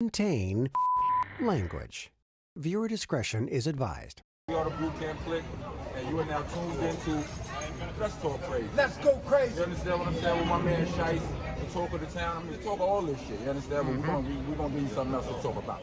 contain language. Viewer discretion is advised. We are the Blue Camp Click, and you are now tuned into Let's Talk Crazy. Let's go crazy. You understand what I'm saying? With my man Shice, the talk of the town. I mean, talk all this shit. You understand? But we're gonna give you something else to talk about.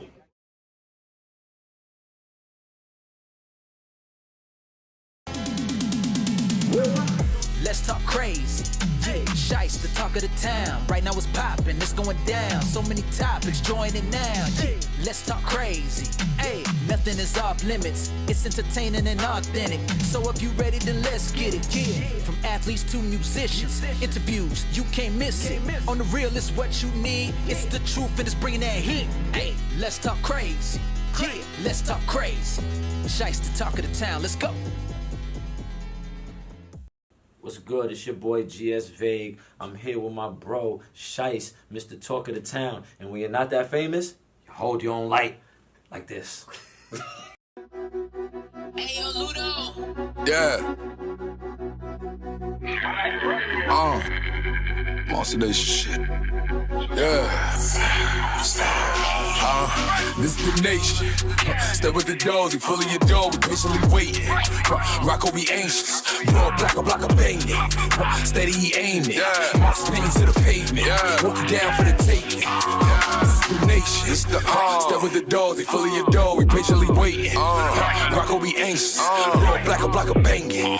Let's talk crazy. Yeah, Shice, the talk of the town. Right now it's popping, it's going down. So many topics, join it now. Yeah, let's talk crazy. Hey, nothing is off limits. It's entertaining and authentic. So if you ready, then let's get it. Yeah, from athletes to musicians, interviews you can't miss it. On the real, it's what you need. It's the truth and it's bringing that heat. Hey, let's talk crazy. Yeah, let's talk crazy. Shice, the talk of the town. Let's go. What's good? It's your boy GS Vague. I'm here with my bro Shice, Mr. Talk of the Town. And when you're not that famous, you hold your own light like this. Hey, yo, Ludo. Yeah. Monster Nation shit. Yeah. This is the nation. Step with the doors, we fully adore, we patiently waiting. Rocko be anxious, broad black or block a banging. Steady he aiming, monster spinning to the pavement. Walking down for the taking. This is the nation. Step with the doors, we fully adore, we patiently waiting. Rocko be anxious, broad black or block a banging.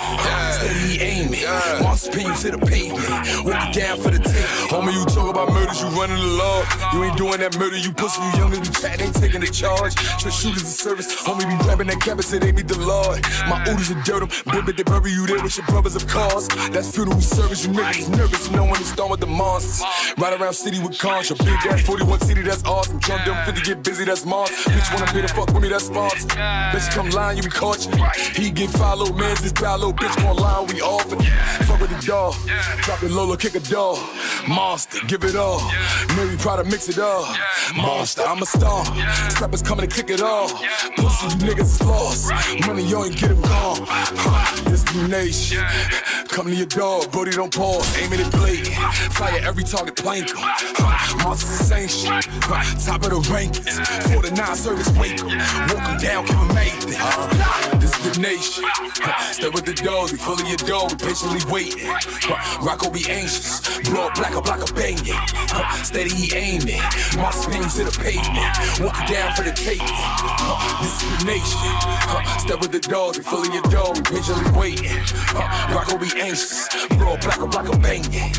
Steady he aiming, monster spinning to the pavement. Walking down for the taking. Homie, you talk about murders, you running the law. You ain't doing that murder, you pussy, you younger than Chat, ain't taking the charge. Straight shooters in service, homie be grabbing that cabbage, it ain't me the Lord. My oodles are dirt, baby, they bury you there with your brothers of cars. That's funeral service, you niggas nervous, you know when it's done with the monsters. Ride around city with cons, your big ass 41 city, that's awesome. Drunk them 50, get busy, that's Mars. Bitch wanna be the fuck with me, that's sponsor. Bitch come line, you be caught. He get followed, man's this dollar, bitch gon' line, we off it. Fuck with the dog, drop it Lola, kick a dog. Monster, give it all. Mary Prada, mix it all. Monster, I'm a star. Snappers coming to kick it off. Pussy, you niggas is lost. Money, you ain't get him gone. This the nation. Come to your dog, Brody, don't pause. Aim at it blade. Fire every target, plank him. Monster, same shit. Top of the rankings. 49 service, wake him. Walk him down, give him anything. This is the nation. Stay with the dogs, we fully adore, we patiently waiting. Rocko be anxious. Broad black or block a banging. Steady he aiming. Monster spinning to the pavement. Walking down for the taking. This is the nation. Step with the dogs, we fully adore, we patiently waiting. Rocko be anxious. Broad black or block a banging.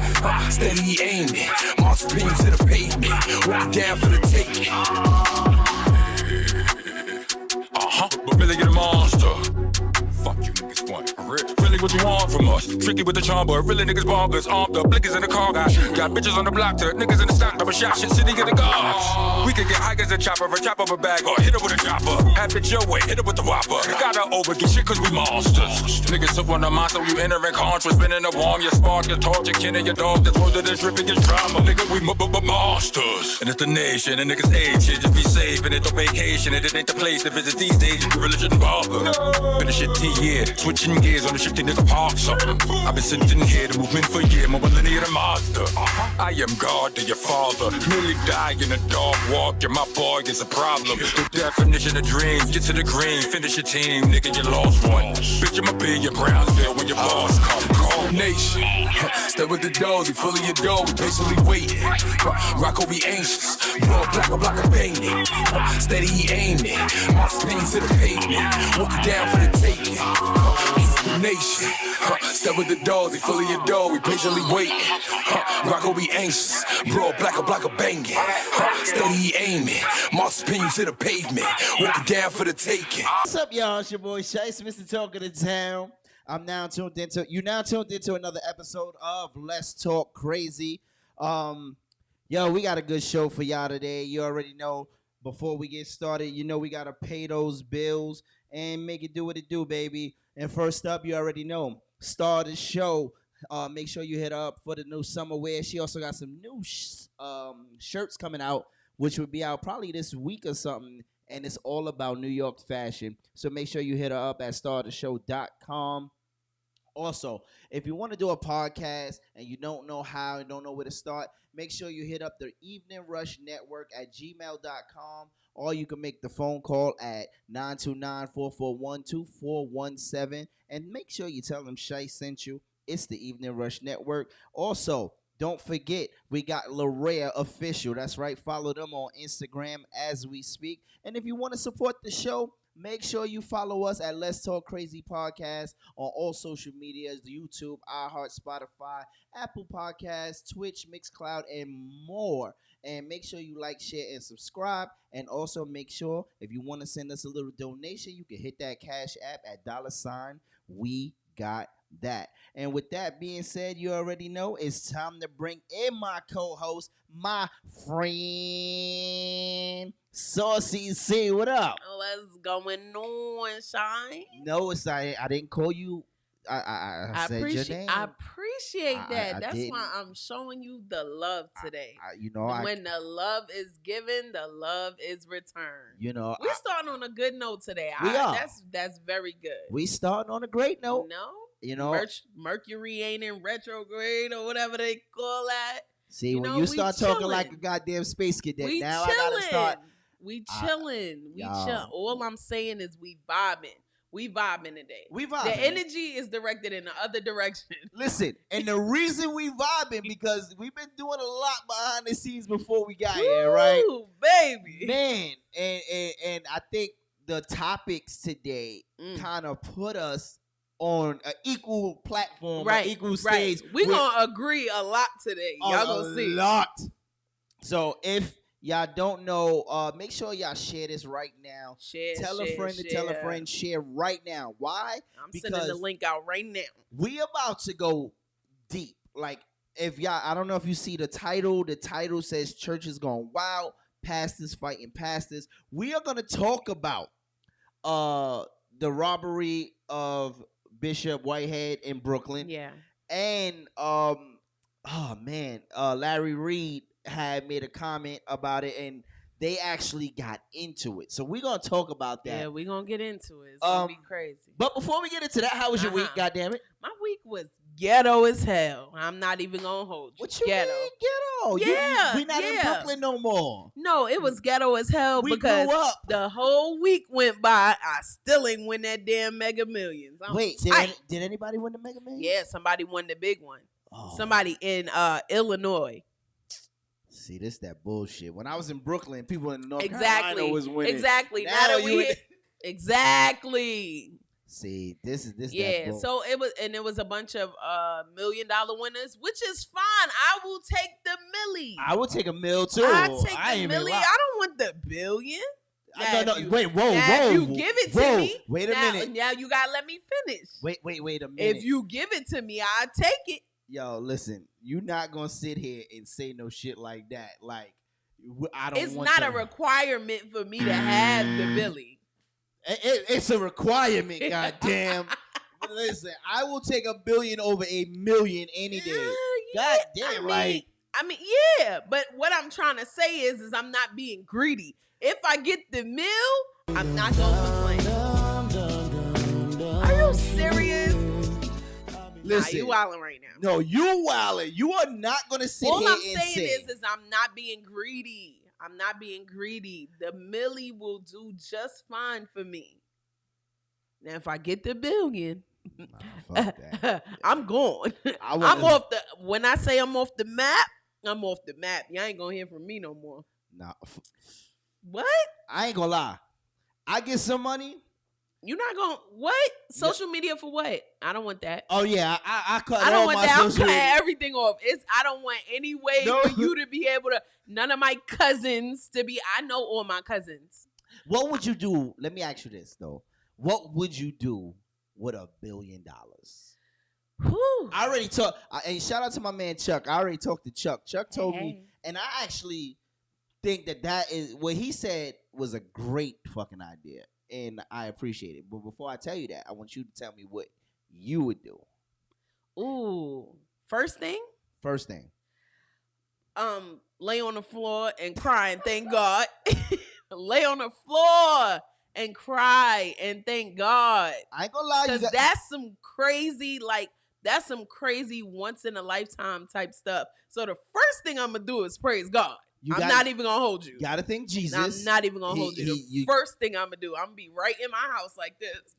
Steady he aiming. Monster spinning to the pavement. Walking down for the taking. But really get a monster. Fuck you niggas want. Really what you want from us. Tricky with the charm, but really niggas bonkers. Armed up, blinkers in the car guy. Got bitches on the block to niggas in the stock. Double shot shit, city get the guards. We can get hikers and chopper, or chop up a bag, or hit her with a chopper. Have it your way, hit her with the whopper. Gotta overdo shit cause we monsters. Niggas up on the mind, so you entering contra. Spinning the warm, you spark, your torch, your kin and your dog. That's worth of this ripping your drama. Nigga, we monsters. And it's the nation, and niggas age shit. Just be safe, and it's a vacation, and it ain't the place to visit these days. You really shouldn't bother. Been a shit 10 years, switching gears on the shifty nigga park something. I've been sitting here to movement for years, more than a monster. I am God to your father. Nearly die in a dog walk. You're my boy, it's a problem. The definition of dreams, get to the green, finish your team, nigga, you lost one. Bitch, I'ma be your Brownsville when your boss come. Nation, stay with the dogs, we fully adore, we patiently waiting. Rocko be anxious, broad black or block a banging. Steady he aiming, monster spinning to the pavement. Walking down for the taking. Nation, stay with the dogs, we fully adore, we patiently waiting. Rocko be anxious, broad black or block a banging. Steady he aiming, monster spinning to the pavement. Walking down for the taking. What's up, y'all? It's your boy Shice, Mr. Talk of the Town. You now tuned into another episode of Let's Talk Crazy. Yo, we got a good show for y'all today. You already know, before we get started, you know we got to pay those bills and make it do what it do, baby. And first up, you already know, star of the show. Make sure you hit her up for the new summer wear. She also got some new shirts coming out, which will be out probably this week or something. And it's all about New York fashion. So make sure you hit her up at staroftheshow.com. Also, if you want to do a podcast and you don't know how and don't know where to start, make sure you hit up the Evening Rush Network at gmail.com, or you can make the phone call at 929-441-2417, and make sure you tell them Shay sent you. It's the Evening Rush Network. Also, don't forget, we got Larea Official. That's right. Follow them on Instagram as we speak. And if you want to support the show, make sure you follow us at Let's Talk Crazee Podcast on all social medias, YouTube, iHeart, Spotify, Apple Podcasts, Twitch, MixCloud, and more. And make sure you like, share, and subscribe. And also make sure if you want to send us a little donation, you can hit that Cash App at $ We Got That. And with that being said, you already know it's time to bring in my co-host, my friend Saucy C. What up? What's going on, Shine? No, it's I didn't call you. I said your name. I appreciate that. That's didn't. why I'm showing you the love today. When the love is given, the love is returned. We're starting on a good note today. We are. That's very good. We starting on a great note. No, Mercury ain't in retrograde or whatever they call that. See, when you start talking like a goddamn space cadet, now I gotta start. We chilling. All I'm saying is we vibing. We vibing today. We vibing. The energy is directed in the other direction. Listen, and the reason we vibing because we've been doing a lot behind the scenes before we got here, right? Baby. Man, and I think the topics today kind of put us on an equal platform, an equal stage. We're going to agree a lot today. Y'all going to see. A lot. So if y'all don't know, make sure y'all share this right now. Tell a friend to tell a friend. Share right now. Why? Because sending the link out right now. We about to go deep. Like, if y'all, I don't know if you see the title. The title says Church is Gone Wild, Pastors Fighting Pastors. We are going to talk about the robbery of Bishop Whitehead in Brooklyn. Yeah. And, Larry Reid had made a comment about it, and they actually got into it. So we're going to talk about that. Yeah, we're going to get into it. It's going to be crazy. But before we get into that, how was your week, goddammit? My week was ghetto as hell. I'm not even going to hold you. What you ghetto. mean ghetto? Yeah. We not in Brooklyn no more. No, it was ghetto as hell because grew up. The whole week went by. I still ain't win that damn Mega Millions. Wait, did anybody win the Mega Millions? Yeah, somebody won the big one. Oh. Somebody in Illinois. See, this that bullshit. When I was in Brooklyn, people in North Carolina was winning. Exactly. Now exactly. See, this is yeah. So it was a bunch of $1 million winners, which is fine. I will take the milli. I will take a mill too. I take the milli. I don't want the billion. Wait, whoa. If you give it to me, wait a minute. Now you gotta let me finish. Wait a minute. If you give it to me, I take it. Yo, listen, you're not gonna sit here and say no shit like that. Like, I don't. It's not a requirement for me to have the Billy. It's a requirement, goddamn. Listen, I will take $1 billion over $1 million any day. Goddamn, right? I mean, yeah. But what I'm trying to say is I'm not being greedy. If I get the mill, I'm not gonna complain. Are you serious? Listen, you wilding right now. No, you wilding. You are not gonna sit All here I'm and saying say. is I'm not being greedy. I'm not being greedy. The milli will do just fine for me. Now, if I get the billion, fuck that. I'm gone. I'm off the. When I say I'm off the map, I'm off the map. You ain't gonna hear from me no more. Nah. What? I ain't gonna lie. I get some money. You're not gonna what? Social media for what? I don't want that. Oh yeah, I cut. I don't all want my that. I'm social cutting media. everything off. I don't want any way for you to be able to. None of my cousins to be. I know all my cousins. What would you do? Let me ask you this though. What would you do with $1 billion? Whew. I already talked. And shout out to my man Chuck. I already talked to Chuck. Chuck told me, and I actually think that is what he said was a great fucking idea. And I appreciate it. But before I tell you that, I want you to tell me what you would do. Ooh. First thing? Lay on the floor and cry and thank God. Lay on the floor and cry and thank God. I ain't gonna lie, you Because got, that's some crazy, once in a lifetime type stuff. So the first thing I'm gonna do is praise God. I'm not even gonna hold you. Gotta think Jesus. I'm not even gonna hold you. The first thing I'm gonna do, I'm gonna be right in my house like this.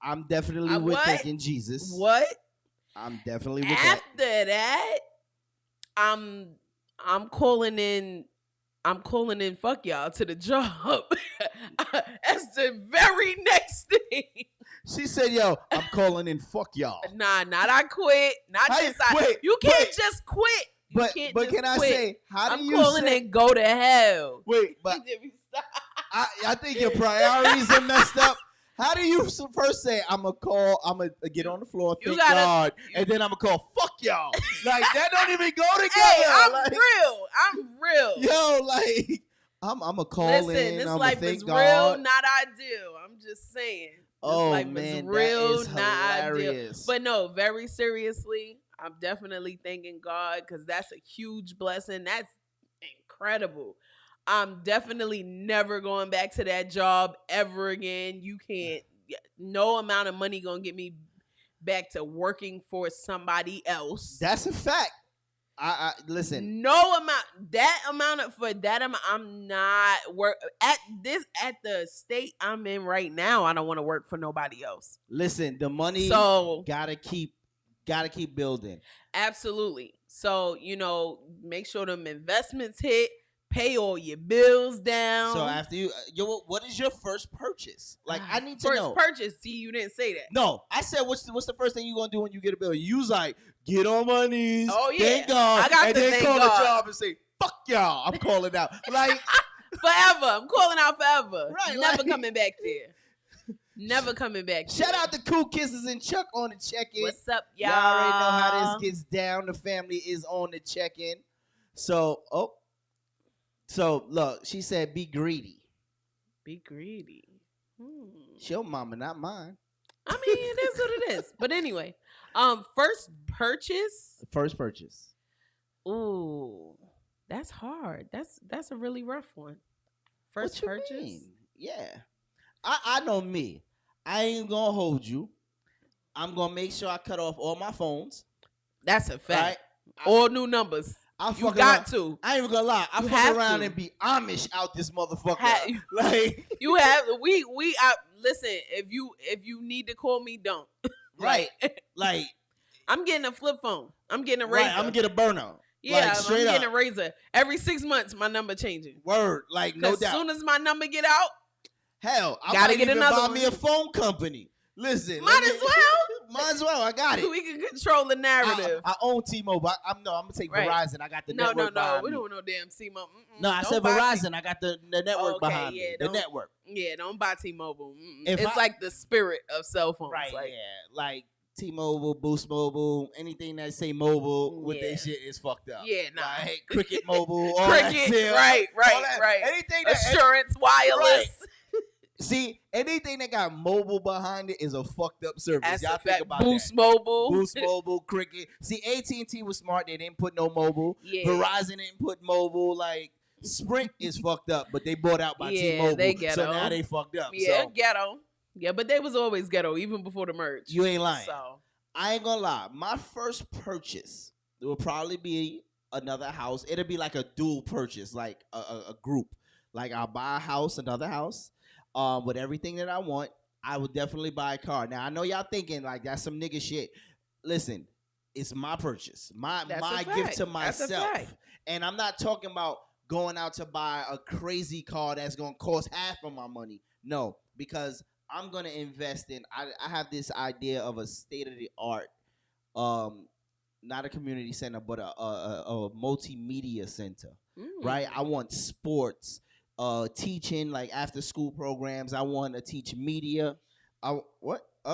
I'm definitely with thinking Jesus. What? I'm definitely with After that. I'm calling in fuck y'all to the job. That's the very next thing. She said, yo, I'm calling in fuck y'all. Nah, not I quit. You can't just quit. But can I say, how do you I'm calling it go to hell. Wait, but I think your priorities are messed up. How do you first say, I'm going to get on the floor, thank God, and then I'm going to call, fuck y'all. Like, that don't even go together. Hey, I'm like, real. Yo, like, I'm going to call in. Listen, this I'm life is God. real, not ideal. I'm just saying. This life man, is real, that is not hilarious. ideal. But no, very seriously, I'm definitely thanking God because that's a huge blessing. That's incredible. I'm definitely never going back to that job ever again. You can't. No amount of money gonna get me back to working for somebody else. That's a fact. I listen. No amount. I'm not work at the state I'm in right now. I don't want to work for nobody else. Listen, the money gotta keep building. Absolutely. So make sure them investments hit. Pay all your bills down. So after what is your first purchase? Like, I need to know. First purchase. See, you didn't say that. No, I said, what's the first thing you gonna do when you get a bill? You was like, get on my knees. Oh yeah, thank God. I got and to then thank call God. the job and say, fuck y'all. I'm calling out. Like forever. I'm calling out forever. Right, Never coming back there. Never coming back. Shout out to Cool Kisses and Chuck on the check-in. What's up, y'all? Y'all already know how this gets down. The family is on the check-in. So look, she said, be greedy. Be greedy. It's your mama, not mine. I mean, it is what it is. But anyway, first purchase. First purchase. Ooh, that's hard. That's a really rough one. First What you purchase. mean? Yeah. I know me. I ain't gonna hold you. I'm gonna make sure I cut off all my phones. That's a fact. Right? All new numbers. You got to. I ain't even gonna lie. I fuck around and be Amish out this motherfucker. Like you have we listen, if you need to call me, don't. Right. Like I'm getting a flip phone. I'm getting a Razor. Right, I'm gonna get a burner. Yeah, like, straight I'm getting up. a Razor. Every 6 months my number changing. Word. Like no doubt. As soon as my number get out, hell, I gotta might get even another buy one. me a phone company. Listen. Might as well. Might as well. I got it. We can control the narrative. I own T-Mobile. I'm gonna take Verizon. I got the network No. behind We me. don't want no damn T-Mobile. No, I said Verizon. I got the network behind me. The network. Yeah, don't buy T-Mobile. If it's like the spirit of cell phones. Right, Like, yeah. Like T-Mobile, Boost Mobile, anything that say mobile with their shit is fucked up. Yeah, nah. Like Cricket Mobile, all Cricket, that shit. right. Anything that Assurance Wireless. See, anything that got mobile behind it is a fucked up service. That's Y'all a think fact. about Boost that. Mobile. Boost Mobile, Cricket. See, AT&T was smart. They didn't put no mobile. Yeah. Verizon didn't put mobile. Like, Sprint is fucked up, but they bought out by T-Mobile. they ghetto. So now they fucked up. Yeah, So, ghetto. Yeah, but they was always ghetto, even before the merge. you ain't lying. So I ain't gonna lie. My first purchase will probably be another house. It'll be like a dual purchase, like a group. Like I'll buy a house, another house, with everything that I want. I would definitely buy a car. Now I know y'all thinking like that's some nigga shit. Listen, it's my purchase, my gift to myself, and I'm not talking about going out to buy a crazy car that's gonna cost half of my money. No, because I'm gonna invest in. I have this idea of a state of the art, not a community center, but a multimedia center. Right? I want sports, teaching, like after school programs. I want to teach media.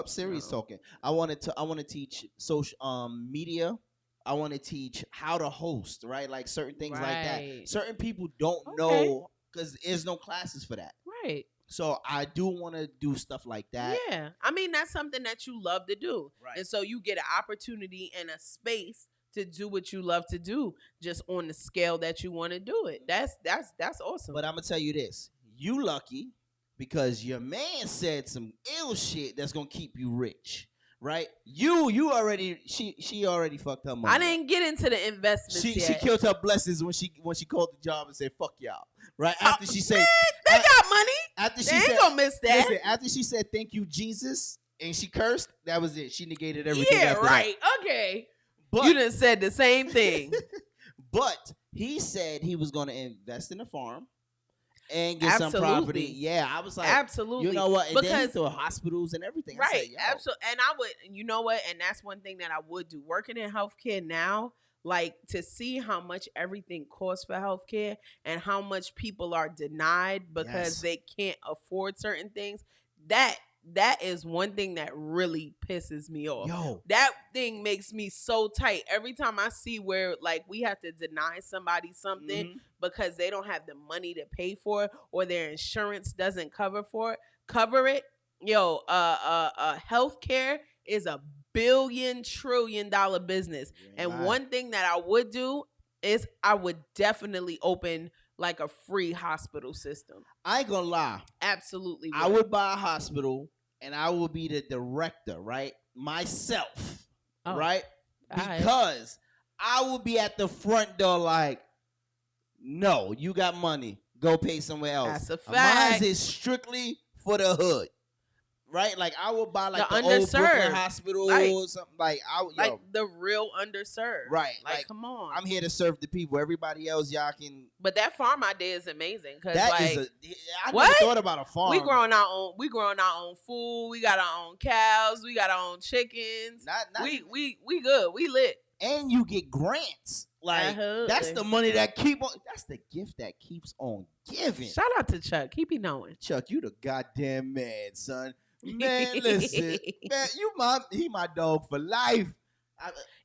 Siri's talking. I want to teach social media. I want to teach how to host. Right? Like certain things like that. Certain people don't know because there's no classes for that. Right. So I do want to do stuff like that. Yeah. I mean, that's something that you love to do. Right. And so you get an opportunity and a space to do what you love to do just on the scale that you want to do it. That's awesome. But I'm going to tell you this. You lucky because your man said some ill shit that's gonna keep you rich, right? You already she already fucked her money. I didn't get into the investments She yet. killed her blessings when she called the job and said fuck y'all, right? After she said they got money. after she They ain't said, gonna miss that. listen, after she said thank you Jesus and she cursed, that was it. She negated everything. Yeah, after right. Okay. But You done said the same thing. but he said he was going to invest in a farm and get some property. Absolutely. Yeah, I was like, Absolutely. you know what? And then he Because threw hospitals and everything. I right, said, yo. absolutely. And I would, you know what? And that's one thing that I would do. Working in healthcare now, like to see how much everything costs for healthcare and how much people are denied because Yes. they can't afford certain things. That is one thing that really pisses me off. Yo. That thing makes me so tight. Every time I see where like we have to deny somebody something Mhm. because they don't have the money to pay for it or their insurance doesn't cover it. Yo, healthcare is a $1 trillion business. And Right. one thing that I would do is I would definitely open like a free hospital system. I ain't gonna lie. Absolutely. I would buy a hospital and I would be the director, right? Myself, Oh, right? all right. Because I would be at the front door like, no, you got money. Go pay somewhere else. That's a fact. Mine is strictly for the hood. Right? Like I would buy like The the old Brooklyn underserved. hospital Right. or something. Like like the real underserved. right. Like, come on. I'm here to serve the people. Everybody else, y'all can. But that farm idea is amazing because That like is I what? never thought about a farm. we growing our own food. We got our own cows. We got our own chickens. Not, We good. We lit. and you get grants. Like that's the money that that's the gift that keeps on giving. Shout out to Chuck. Keep it knowing. Chuck, you the goddamn man, son. Man, listen, man, he my dog for life.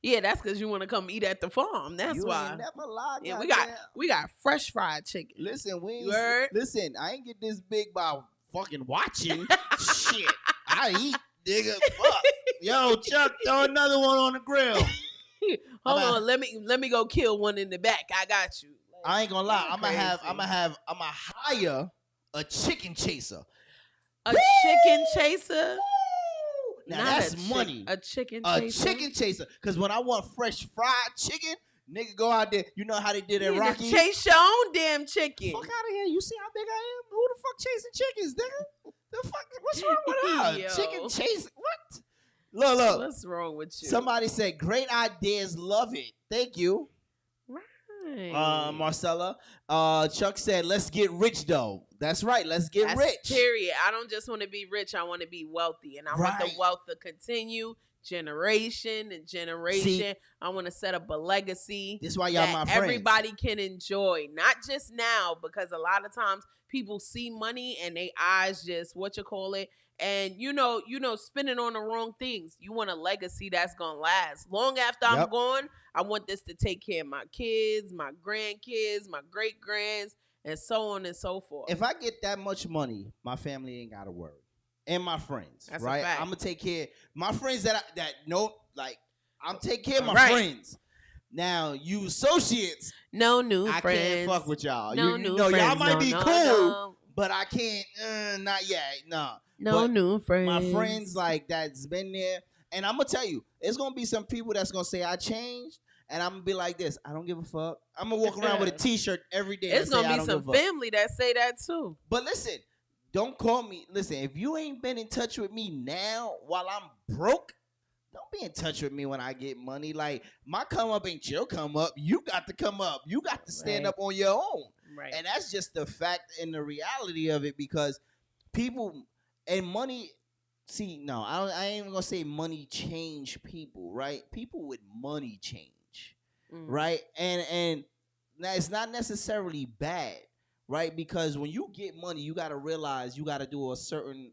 Yeah, that's because you want to come eat at the farm. That's you why. ain't never lied. Yeah, goddamn. we got fresh fried chicken. Listen, You heard? Listen, I ain't get this big by fucking watching. Shit, I eat, nigga. Fuck, yo, Chuck, throw another one on the grill. Hold on, let me go kill one in the back. I got you. I ain't gonna lie. I'm Crazy. gonna hire a chicken chaser. A chicken chaser. Now Not that's a money. A chicken A chaser. chicken chaser. Cause when I want fresh fried chicken, nigga go out there. You know how they did at You Rocky? chase your own damn chicken. Fuck out of here. You see how big I am? Who the fuck chasing chickens, nigga? The fuck? What's wrong with her? Yo. Chicken chase? What? Look. What's wrong with you? Somebody said, great ideas, love it. Thank you. Right. Marcella. Chuck said, let's get rich though. That's right. Let's get That's rich. Period. I don't just want to be rich. I want to be wealthy, and I want the Right. wealth to continue generation and generation. See, I want to set up a legacy this is why y'all that my friends. everybody can enjoy, not just now, because a lot of times people see money and they eyes just and you know, spending on the wrong things. You want a legacy that's gonna last long after I'm Yep. gone. I want this to take care of my kids, my grandkids, my great grands, and so on and so forth. If I get that much money, my family ain't got to worry. And my friends, That's a right? fact. I'm gonna take care. My friends that know, like, I'm take care of my Right. friends. Now, you associates, No new I friends. can't fuck with y'all. No you new know, y'all friends. might No, be no, cool, no. but I can't. Not yet. No. No But new friends. My friends, like, that's been there, and I'm gonna tell you, it's gonna be some people that's gonna say I changed. And I'm gonna be like this. I don't give a fuck. I'm gonna walk around with a T-shirt every day. It's that say, gonna "I be don't some give a fuck." family that say that too. But listen, don't call me. Listen, if you ain't been in touch with me now while I'm broke, don't be in touch with me when I get money. Like, my come up ain't your come up. You got to come up. You got to stand Right. up on your own. Right. And that's just the fact and the reality of it, because people and money. See, no, I ain't even gonna say money change people, right? People with money change. Right? And now it's not necessarily bad, right? Because when you get money, you got to realize you got to do a certain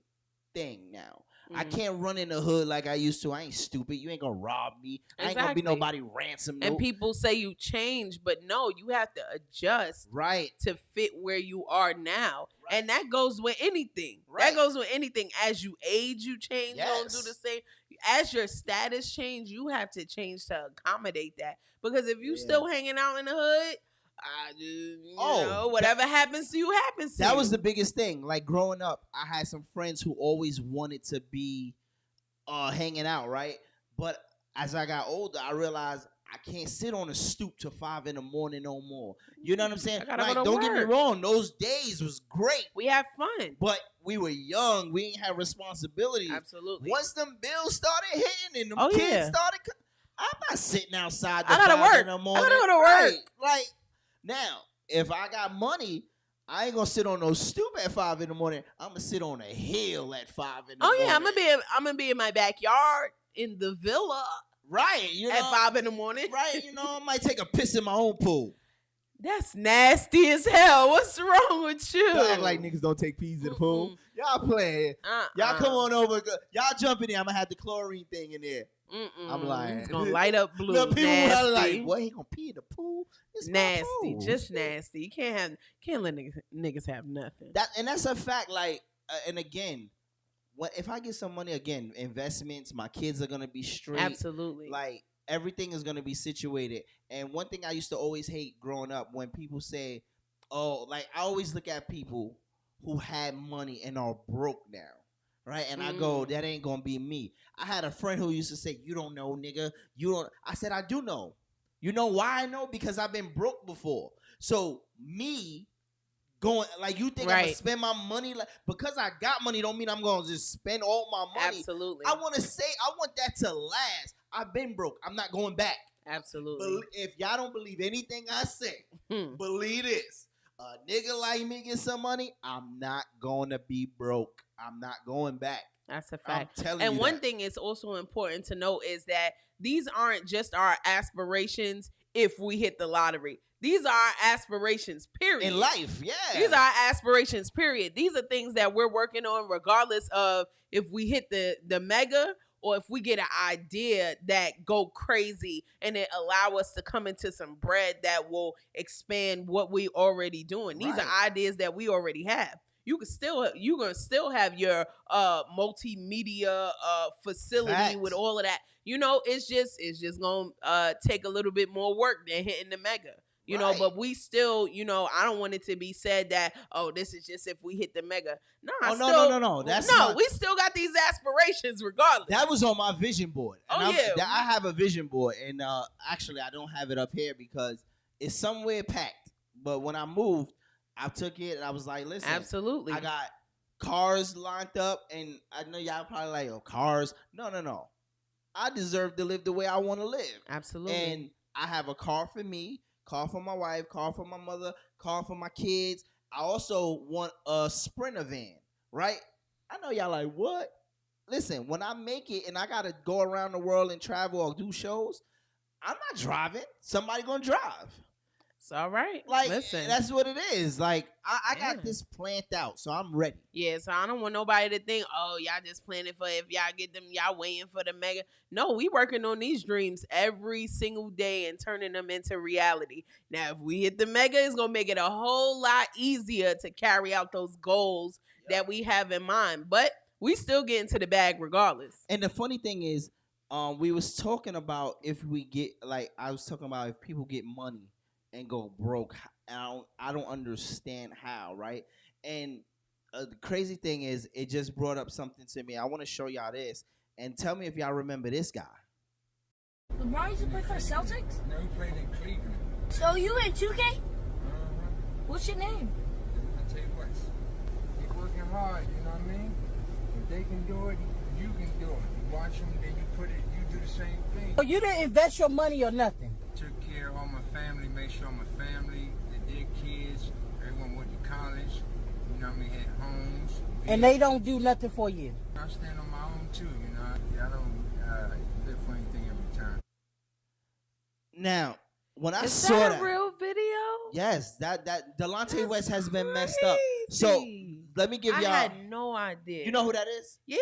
thing now. I can't run in the hood like I used to. I ain't stupid. You ain't gonna rob me. I ain't gonna be Exactly. nobody ransom. And people say you change, but no, you have to adjust right to fit where you are now. Right. And that goes with anything. Right. That goes with anything. As you age, you change. You don't do Yes. the same. As your status change, you have to change to accommodate that. Because if you Yeah. still hanging out in the hood, you know, whatever happens to you happens to you. That was the biggest thing. Like growing up, I had some friends who always wanted to be hanging out, right? But as I got older, I realized I can't sit on a stoop till 5 a.m. no more. You know what I'm saying? Like, don't get me wrong, those days was great. We had fun. But we were young. We didn't have responsibilities. Absolutely. Once them bills started hitting and them kids started, I'm not sitting outside the I gotta 5 work. in the morning. I gotta go to work. Right. Like, now, if I got money, I ain't gonna sit on no stoop at 5 in the morning. I'm gonna sit on a hill at 5 in the morning. Oh yeah, I'm gonna be in my backyard in the villa. Right, you know, at 5 in the morning. Right, you know, I might take a piss in my own pool. That's nasty as hell. What's wrong with you? Don't act like niggas don't take peas in the pool. Y'all playing. Y'all come on over. Y'all jump in there. I'm gonna have the chlorine thing in there. I'm lying. It's gonna light up blue. No, people nasty. are like, what? He gonna pee in the pool? It's nasty, my pool. just nasty. You can't let niggas have nothing. That's a fact. Like, and again, if I get some money, again, investments, my kids are gonna be straight. Absolutely. Like, everything is gonna be situated. And one thing I used to always hate growing up when people say, "Oh," like I always look at people who had money and are broke now. Right, and I go, that ain't gonna be me. I had a friend who used to say, "You don't know, nigga. You don't." I said, "I do know. You know why I know? Because I've been broke before. So me going like you think I'm gonna spend my money like because I got money don't mean I'm gonna just spend all my money. Absolutely. I want that to last. I've been broke. I'm not going back. Absolutely. If y'all don't believe anything I say, believe this. A nigga like me get some money, I'm not gonna be broke. I'm not going back. That's a fact. I'm telling you. And one thing is also important to note is that these aren't just our aspirations if we hit the lottery. These are our aspirations, period. In life, yeah. These are our aspirations, period. These are things that we're working on regardless of if we hit the mega or if we get an idea that go crazy and it allow us to come into some bread that will expand what we already doing. These are ideas that we already have. You're gonna still have your multimedia facility with all of that. You know, it's just gonna take a little bit more work than hitting the mega. You know, but we still, you know, I don't want it to be said that, oh, this is just if we hit the mega. No. We still got these aspirations regardless. That was on my vision board. And I have a vision board, and actually I don't have it up here because it's somewhere packed. But when I moved, I took it and I was like, listen, absolutely, I got cars lined up, and I know y'all probably like, oh, cars. No. I deserve to live the way I want to live. Absolutely. And I have a car for me, car for my wife, car for my mother, car for my kids. I also want a Sprinter van, right? I know y'all like, what? Listen, when I make it and I got to go around the world and travel or do shows, I'm not driving. Somebody going to drive. It's all right. Like, listen, that's what it is. Like, I got this planned out, so I'm ready. Yeah, so I don't want nobody to think, oh, y'all just planning for if y'all get them, y'all waiting for the mega. No, we working on these dreams every single day and turning them into reality. Now, if we hit the mega, it's going to make it a whole lot easier to carry out those goals that we have in mind. But we still get into the bag regardless. And the funny thing is, we was talking about if we get, like, I was talking about if people get money and go broke. I don't understand how, right? And the crazy thing is, it just brought up something to me. I want to show y'all this, and tell me if y'all remember this guy. LeBron used to play for the Celtics? No, he played in Cleveland. So you in 2K? What's your name? I tell you what, keep working hard, you know what I mean? If they can do it, you can do it. You watch them, then you do the same thing. So you didn't invest your money or nothing? Took care of all my family, made sure my family, their kids, everyone went to college, you know what I mean, had homes. And they don't do nothing for you? I stand on my own too, you know. I don't live for anything in return. Now, when I Is saw that that, a real video? yes, that Delonte West has been messed up. So let me give y'all. I had no idea. You know who that is? Yeah.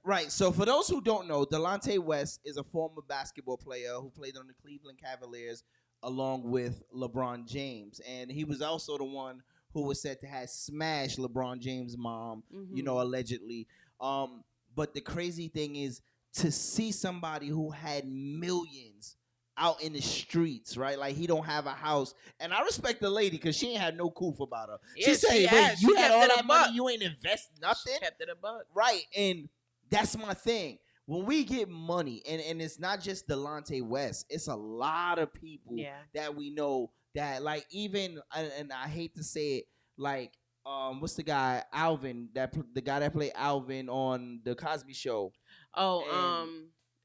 Right. So for those who don't know, Delonte West is a former basketball player who played on the Cleveland Cavaliers along with LeBron James, and he was also the one who was said to have smashed LeBron James' mom, you know, allegedly. But the crazy thing is to see somebody who had millions out in the streets, right? Like he don't have a house. And I respect the lady because she ain't had no coof about her. Yeah, she said, she wait, has. you She had kept all it a that money, buck. you ain't invest nothing? She kept it a buck. Right. And that's my thing. When we get money, and it's not just Delonte West, it's a lot of people that we know that, like, even, and I hate to say it, like, what's the guy, Alvin, the guy that played Alvin on the Cosby Show. Oh,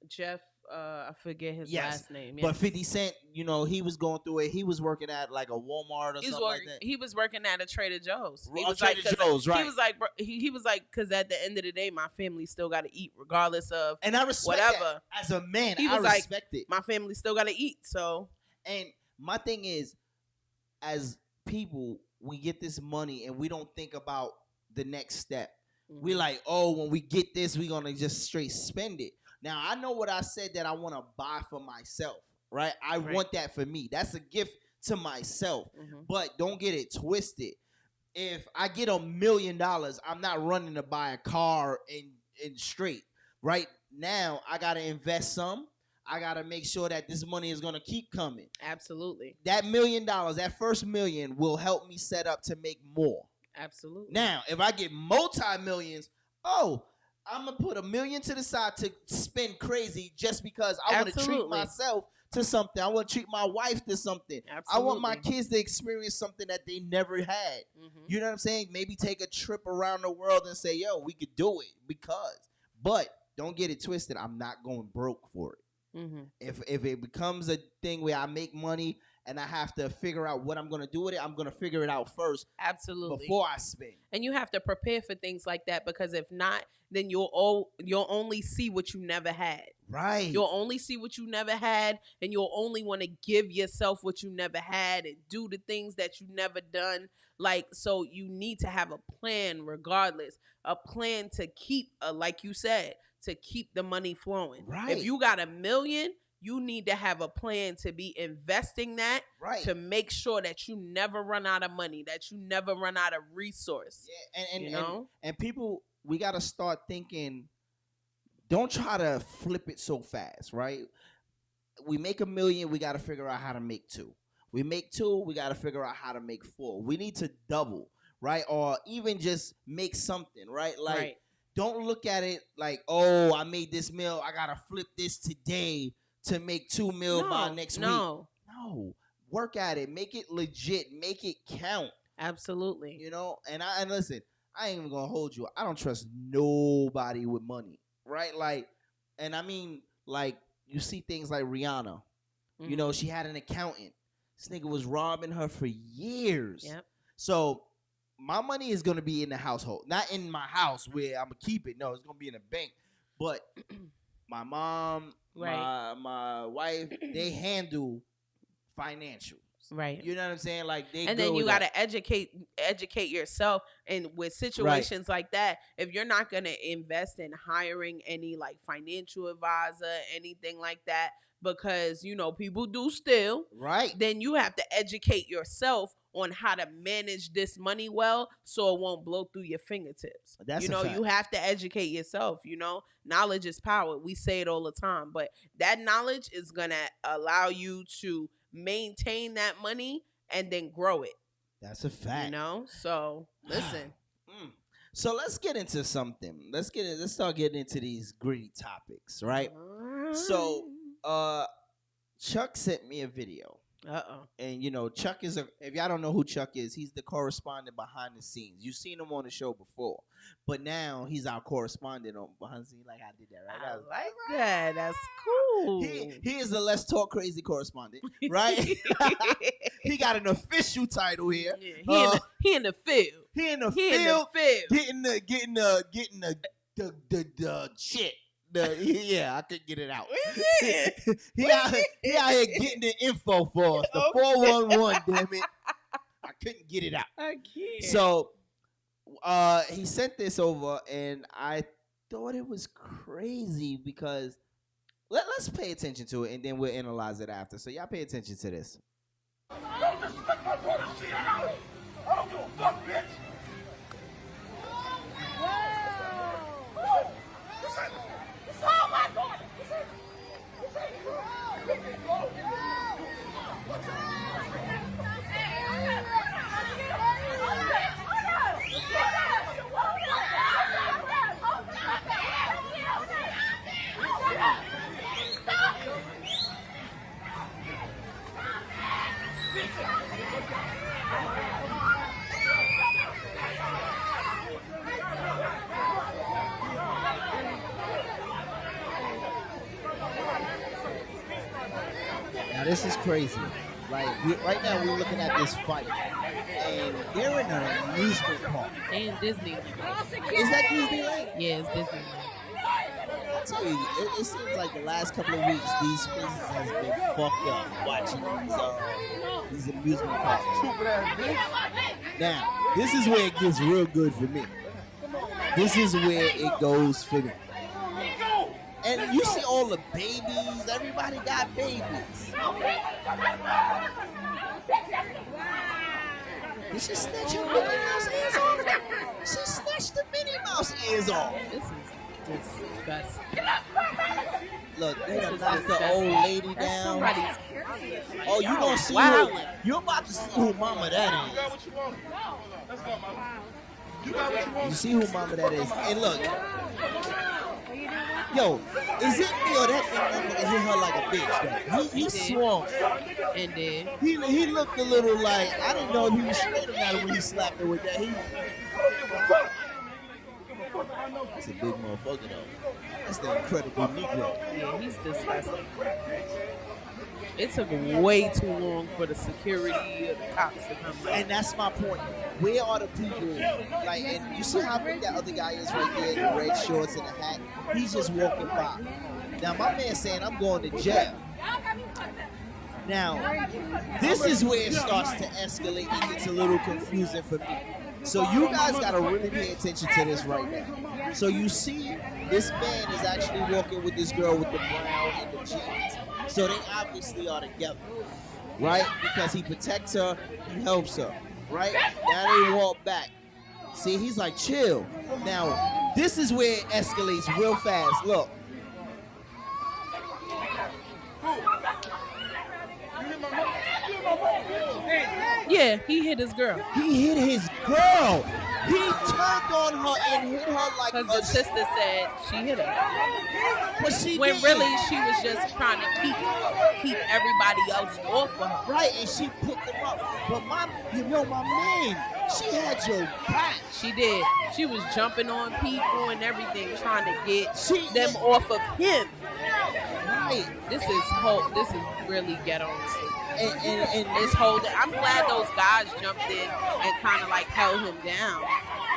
Jeff, I forget his last name. But 50 Cent, you know, he was going through it. He was working at like a Walmart or something like that. He was working at a Trader Joe's. He was Trader Joe's, right? He was like, he was like, because at the end of the day, my family still got to eat, regardless of and I respect whatever. That. As a man, he was I respect it. My family still got to eat. So, and my thing is, as people, we get this money and we don't think about the next step. Mm-hmm. We like, oh, when we get this, we're gonna just straight spend it. Now, I know what I said that I want to buy for myself, right? I want that for me. That's a gift to myself. Mm-hmm. But don't get it twisted. If I get $1 million, I'm not running to buy a car and straight. Right now, I got to invest some. I got to make sure that this money is going to keep coming. Absolutely. That $1 million, that first $1 million will help me set up to make more. Absolutely. Now, if I get multi-millions, I'm going to put $1 million to the side to spend crazy just because I want to treat myself to something. I want to treat my wife to something. Absolutely. I want my kids to experience something that they never had. Mm-hmm. You know what I'm saying? Maybe take a trip around the world and say, yo, we could do it But don't get it twisted. I'm not going broke for it. Mm-hmm. If it becomes a thing where I make money and I have to figure out what I'm going to do with it, I'm going to figure it out first. Absolutely. Before I spend. And you have to prepare for things like that, because if not, then you'll only see what you never had. Right. You'll only see what you never had, and you'll only want to give yourself what you never had and do the things that you never done. Like, so you need to have a plan regardless, a plan to keep, like you said, to keep the money flowing. Right. If you got $1 million, you need to have a plan to be investing that to make sure that you never run out of money, that you never run out of resource. Yeah, and people, we got to start thinking, don't try to flip it so fast, right? We make $1 million, we got to figure out how to make 2. We make 2, we got to figure out how to make 4. We need to double, right? Or even just make something, right? Like, don't look at it like, oh, I made this meal, I got to flip this today to make $2 million by next week. No, work at it. Make it legit. Make it count. Absolutely. You know, and listen, I ain't even gonna hold you. I don't trust nobody with money, right? Like, and I mean, like, you see things like Rihanna. Mm-hmm. You know, she had an accountant. This nigga was robbing her for years. Yep. So my money is gonna be in the household, not in my house where I'm gonna keep it. No, it's gonna be in a bank. But my mom, my wife, they handle financials. Right. You know what I'm saying? Like, they, and then you got to educate yourself. And with situations like that, if you're not going to invest in hiring any like financial advisor, anything like that, because, you know, people do steal. Right. Then you have to educate yourself on how to manage this money well, so it won't blow through your fingertips. That's, you know, you have to educate yourself. You know, knowledge is power. We say it all the time, but that knowledge is going to allow you to maintain that money and then grow it. That's a fact. You know, so listen. So let's get into something. Let's start getting into these gritty topics, right? So Chuck sent me a video. And you know, Chuck is if y'all don't know who Chuck is, he's the correspondent behind the scenes. You've seen him on the show before, but now he's our correspondent on behind the scenes. Like, I did that, right? I like that. That's cool. He is the Let's Talk Crazy correspondent, right? He got an official title here. Yeah, he in the field. He in the field. Getting the shit. I couldn't get it out. he out here getting the info for us. The 411, damn it. I couldn't get it out. I can't. So he sent this over, and I thought it was crazy because let's pay attention to it, and then we'll analyze it after. So y'all pay attention to this. Don't disrespect my daughter. She out. I don't give a fuck, bitch. Oh my God! This ain't cool. this is crazy. Like right now, we're looking at this fight, and they're in an amusement park. And Disney. Is that Disneyland? Yeah, it's Disneyland. I tell you, it seems like the last couple of weeks, these places has been fucked up watching these amusement parks. Now, this is where it gets real good for me. This is where it goes for me. And you see all the babies. Everybody got babies. Did she snatch her Minnie Mouse ears off? She snatched the Minnie Mouse ears off. This is disgusting. Look, they done knocked the old lady down. Oh, you gonna see Wow. who? You about to see who mama that is. You see who mama that is. And look. Yo, is it me or that thing hit her like a bitch though? He swung. And then He looked a little like, I didn't know if he was straight or not when he slapped her with that. That's a big motherfucker though. That's the Incredible Negro. yeah, he's disgusting. It took way too long for the security or the cops to come by. And that's my point. Where are the people? Like, and you see how big that other guy is right there in the red shorts and the hat? He's just walking by. Now, my man saying, I'm going to jail. Now, this is where it starts to escalate and gets a little confusing for me. So you guys got to really pay attention to this right now. So you see, this man is actually walking with this girl with the brown and the jeans. So they obviously are together, right? Because he protects her, he helps her, right? Now they walk back. See, he's like, chill. Now, this is where it escalates real fast. Look. Yeah, he hit his girl. He hit his girl. He turned on her and hit her like Because the sister said she hit her. But she when didn't. really she was just trying to keep everybody else off of her. Right, and she picked him up. But my man, she had your back. She did. She was jumping on people and everything, trying to get them off of him. Right. This is really ghetto. And this whole I'm glad those guys jumped in and kind of like held him down.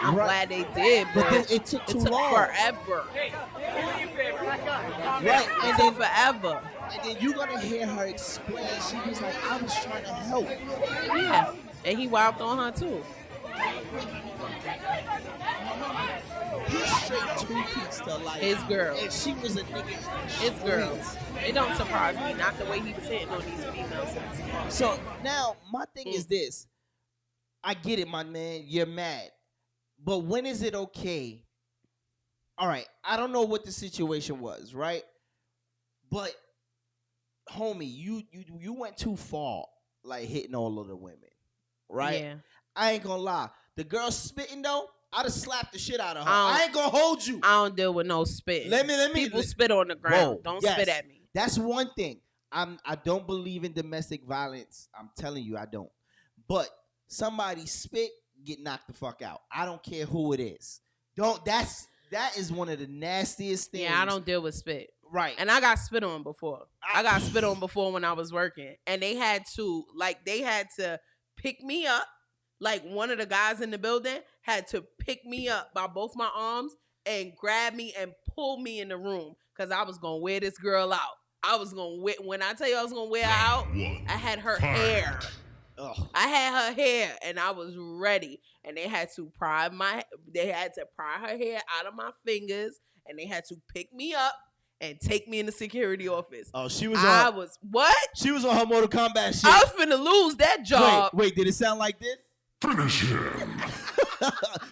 I'm glad they did, but then it took too long. Forever. Right, and then forever. And then you're gonna hear her explain. She was like, I was trying to help. Yeah, and he wilded on her too. He straight two-pieced her like his girl. And she was a nigga. His girl. It don't surprise me, not the way he was hitting on these females. So now my thing is this. I get it, my man. You're mad. But when is it okay? All right, I don't know what the situation was, right? But homie, you went too far, like hitting all of the women, right? Yeah. I ain't gonna lie. The girl spitting though, I'd have slapped the shit out of her. I ain't gonna hold you. I don't deal with no spit. Let me. People spit on the ground. Don't spit at me. That's one thing. I don't believe in domestic violence. I'm telling you, I don't. But somebody spit, get knocked the fuck out. I don't care who it is. That is one of the nastiest things. Yeah, I don't deal with spit. Right. And I got spit on before. I got spit on before when I was working. And they had to pick me up. Like one of the guys in the building had to pick me up by both my arms and grab me and pull me in the room because I was going to wear this girl out. When I tell you I was going to wear her out, I had her hair. Ugh. I had her hair and I was ready. And they had to pry her hair out of my fingers and they had to pick me up and take me in the security office. Oh, she was what? She was on her Mortal Kombat shit. I was finna lose that job. Wait, did it sound like this? Finish him.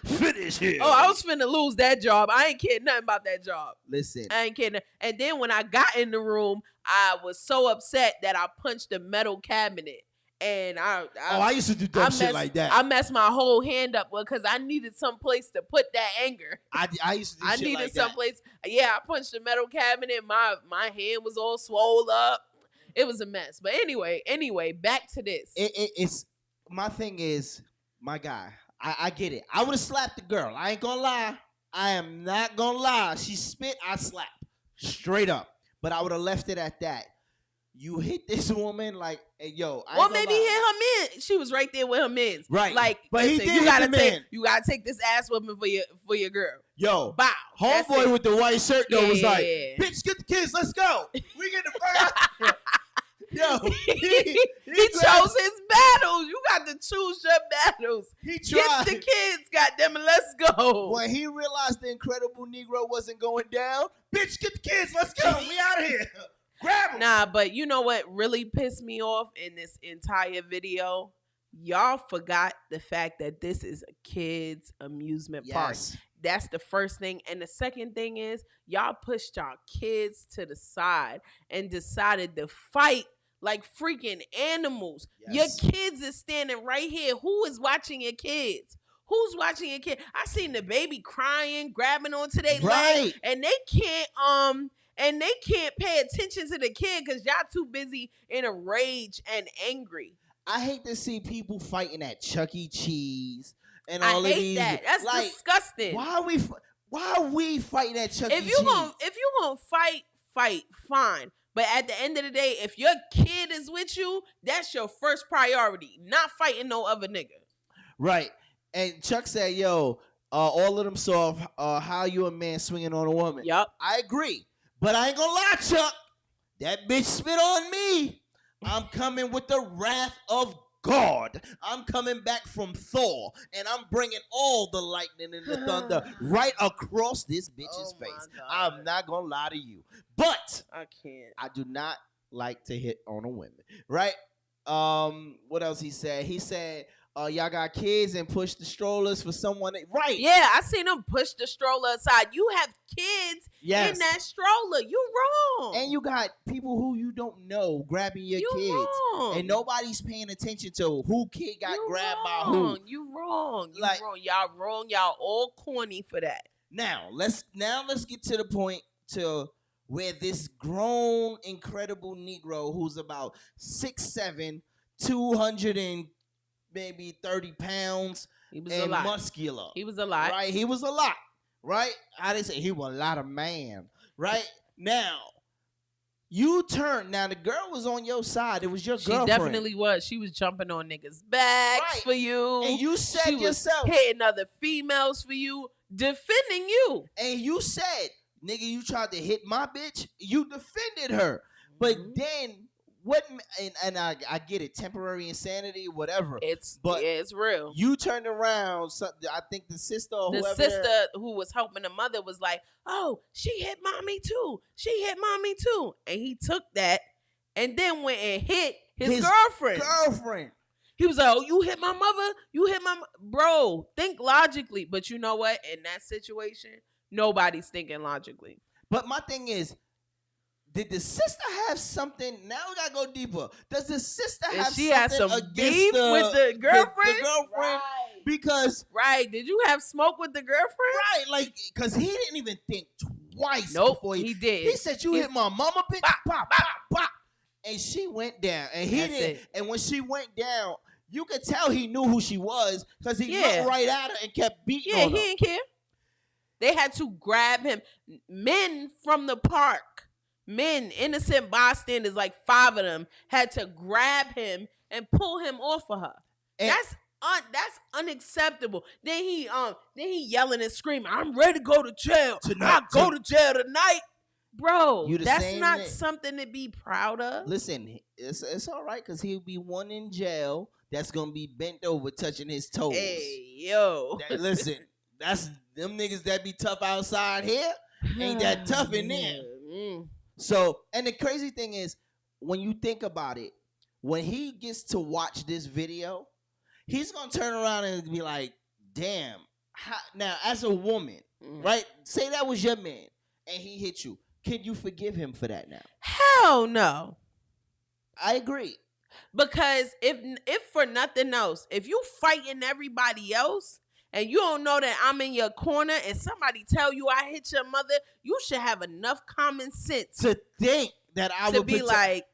Finish him. Oh, I was finna lose that job. I ain't kidding nothing about that job. Listen. I ain't kidding. And then when I got in the room, I was so upset that I punched the metal cabinet. And I used to do dumb shit like that. I messed my whole hand up because I needed some place to put that anger. I used to do shit like that. I needed someplace. Yeah, I punched the metal cabinet. My hand was all swole up. It was a mess. But anyway, back to this. It's my thing is, my guy, I get it. I would have slapped the girl. I ain't gonna lie. I am not gonna lie. She spit, I slap. Straight up. But I would have left it at that. you hit this woman like, hey, yo. Well, maybe he hit her man. She was right there with her mans. Right. Like, but listen, he did you gotta take this ass whooping for your girl. Yo, bow. Homeboy with the white shirt though was like, Yeah. bitch, get the kids, let's go. We get the fuck out. Yo, he chose his battles. You got to choose your battles. He tried. Get the kids, goddamn it, let's go. When he realized the Incredible Negro wasn't going down, bitch, get the kids, let's go. We out of here. Grab him. Nah, but you know what really pissed me off in this entire video? Y'all forgot the fact that this is a kids' amusement park. That's the first thing. And the second thing is y'all pushed y'all kids to the side and decided to fight like freaking animals. Your kids is standing right here. Who is watching your kids? Who's watching your kid? I seen the baby crying, grabbing onto their leg, and they can't pay attention to the kid because y'all too busy in a rage and angry. I hate to see people fighting at Chuck E. Cheese and all of these. I hate that. That's disgusting. Why are we fighting at Chuck E. Cheese? If you gonna fight, fine. But at the end of the day, if your kid is with you, that's your first priority. Not fighting no other nigga. Right. And Chuck said, yo, all of them saw how you a man swinging on a woman. Yup. I agree. But I ain't gonna lie, Chuck. That bitch spit on me. I'm coming with the wrath of God. I'm coming back from Thor, and I'm bringing all the lightning and the thunder right across this bitch's face. I'm not gonna lie to you, but I can't. I do not like to hit on a woman, right? What else he said? He said, y'all got kids and push the strollers for someone. Right. Yeah, I seen them push the stroller aside. You have kids in that stroller. You wrong. And you got people who you don't know grabbing your kids. Wrong. And nobody's paying attention to who kid got grabbed by who. You wrong. You Like- wrong. Y'all wrong. Y'all all corny for that. Now let's get to the point to where this grown, incredible Negro who's about 6'7", 200 and maybe 30 pounds, He was and a lot. muscular. He was a lot. Right? He was a lot. Right? I didn't say he was a lot of man. Right? Now, you turned. Now, the girl was on your side. It was your girlfriend. She definitely was. She was jumping on niggas' backs for you. And you said she yourself. was hitting other females for you, defending you. And you said, nigga, you tried to hit my bitch. You defended her. But then, what? And I get it. Temporary insanity, whatever. It's real. You turned around. I think the sister or whoever. The sister who was helping the mother was like, oh, she hit mommy too. She hit mommy too. And he took that and then went and hit his girlfriend. He was like, oh, you hit my mother? You hit my bro, think logically. But you know what? In that situation, nobody's thinking logically. But my thing is, did the sister have something? Now we gotta go deeper. Does the sister have she something had some against beef with the girlfriend? The girlfriend, Right. because did you have smoke with the girlfriend? Right, like because he didn't even think twice. Nope, before he did. He said, "You hit my mama, bitch." Pop, pop, pop, and she went down, and he That's didn't. it. And when she went down, you could tell he knew who she was because he looked right at her and kept beating on her. He didn't care. They had to grab him. Men from the park. Men, innocent bystanders, like 5 of them, had to grab him and pull him off of her. And that's unacceptable. Then he yelling and screaming, "I'm ready to go to jail tonight. Go to jail tonight, bro." You the That's same not nigga. something to be proud of. Listen, it's all right because he'll be one in jail that's gonna be bent over touching his toes. Hey, yo. Listen, that's them niggas that be tough outside here ain't that tough in there. So, and the crazy thing is, when you think about it, when he gets to watch this video, he's gonna turn around and be like, "Damn!" Now, as a woman, right? Say that was your man and he hit you. Can you forgive him for that now? Hell no. I agree. Because if for nothing else, if you fighting everybody else and you don't know that I'm in your corner and somebody tell you I hit your mother, you should have enough common sense to think that I would be like,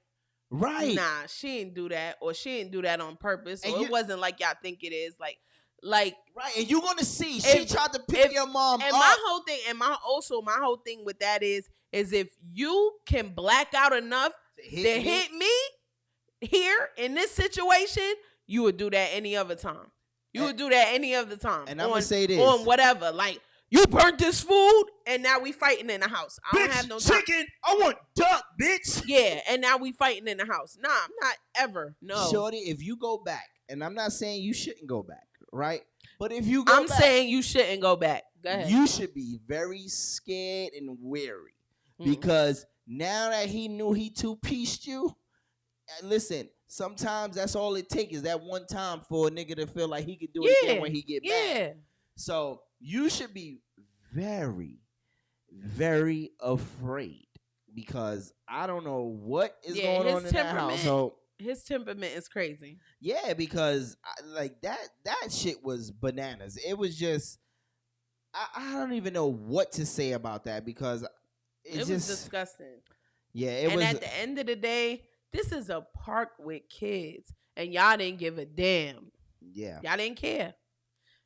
right? Nah, she didn't do that, or she didn't do that on purpose, And or it wasn't like y'all think it is. Like right. And you're gonna see she tried to pick your mom and up. my whole thing with that is if you can black out enough hit me here in this situation, you would do that any other time. You would do that any other time. And I'm gonna say this on whatever, like you burnt this food, and now we fighting in the house. I don't bitch, have no time. chicken. I want duck, bitch. Yeah, and now we fighting in the house. Nah, I'm not ever. No, Shorty, if you go back, and I'm not saying you shouldn't go back, right? But if you go I'm back, saying you shouldn't go back. Go ahead. you should be very scared and wary because now that he knew he two-pieced you, listen, sometimes that's all it takes is that one time for a nigga to feel like he can do it again when he get back. So you should be very, very afraid because I don't know what is going on in that household. His temperament is crazy. Yeah, because like that shit was bananas. It was just I don't even know what to say about that because it was disgusting. Yeah, it was. And at the end of the day, this is a park with kids, and y'all didn't give a damn. Yeah, y'all didn't care.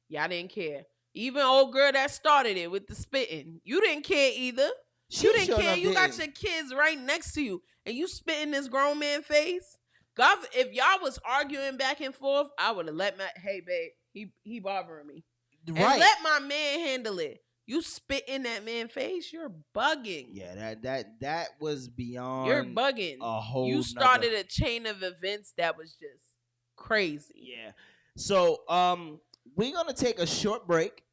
Y'all didn't care. Even old girl that started it with the spitting, you didn't care either. You didn't care. You got your kids right next to you, and you spitting this grown man face. God, if y'all was arguing back and forth, I would have let hey babe, he bothering me. Right. And let my man handle it. You spit in that man's face, you're bugging. Yeah, that was beyond. You're bugging. A whole. You started a chain of events that was just crazy. Yeah. So we're gonna take a short break,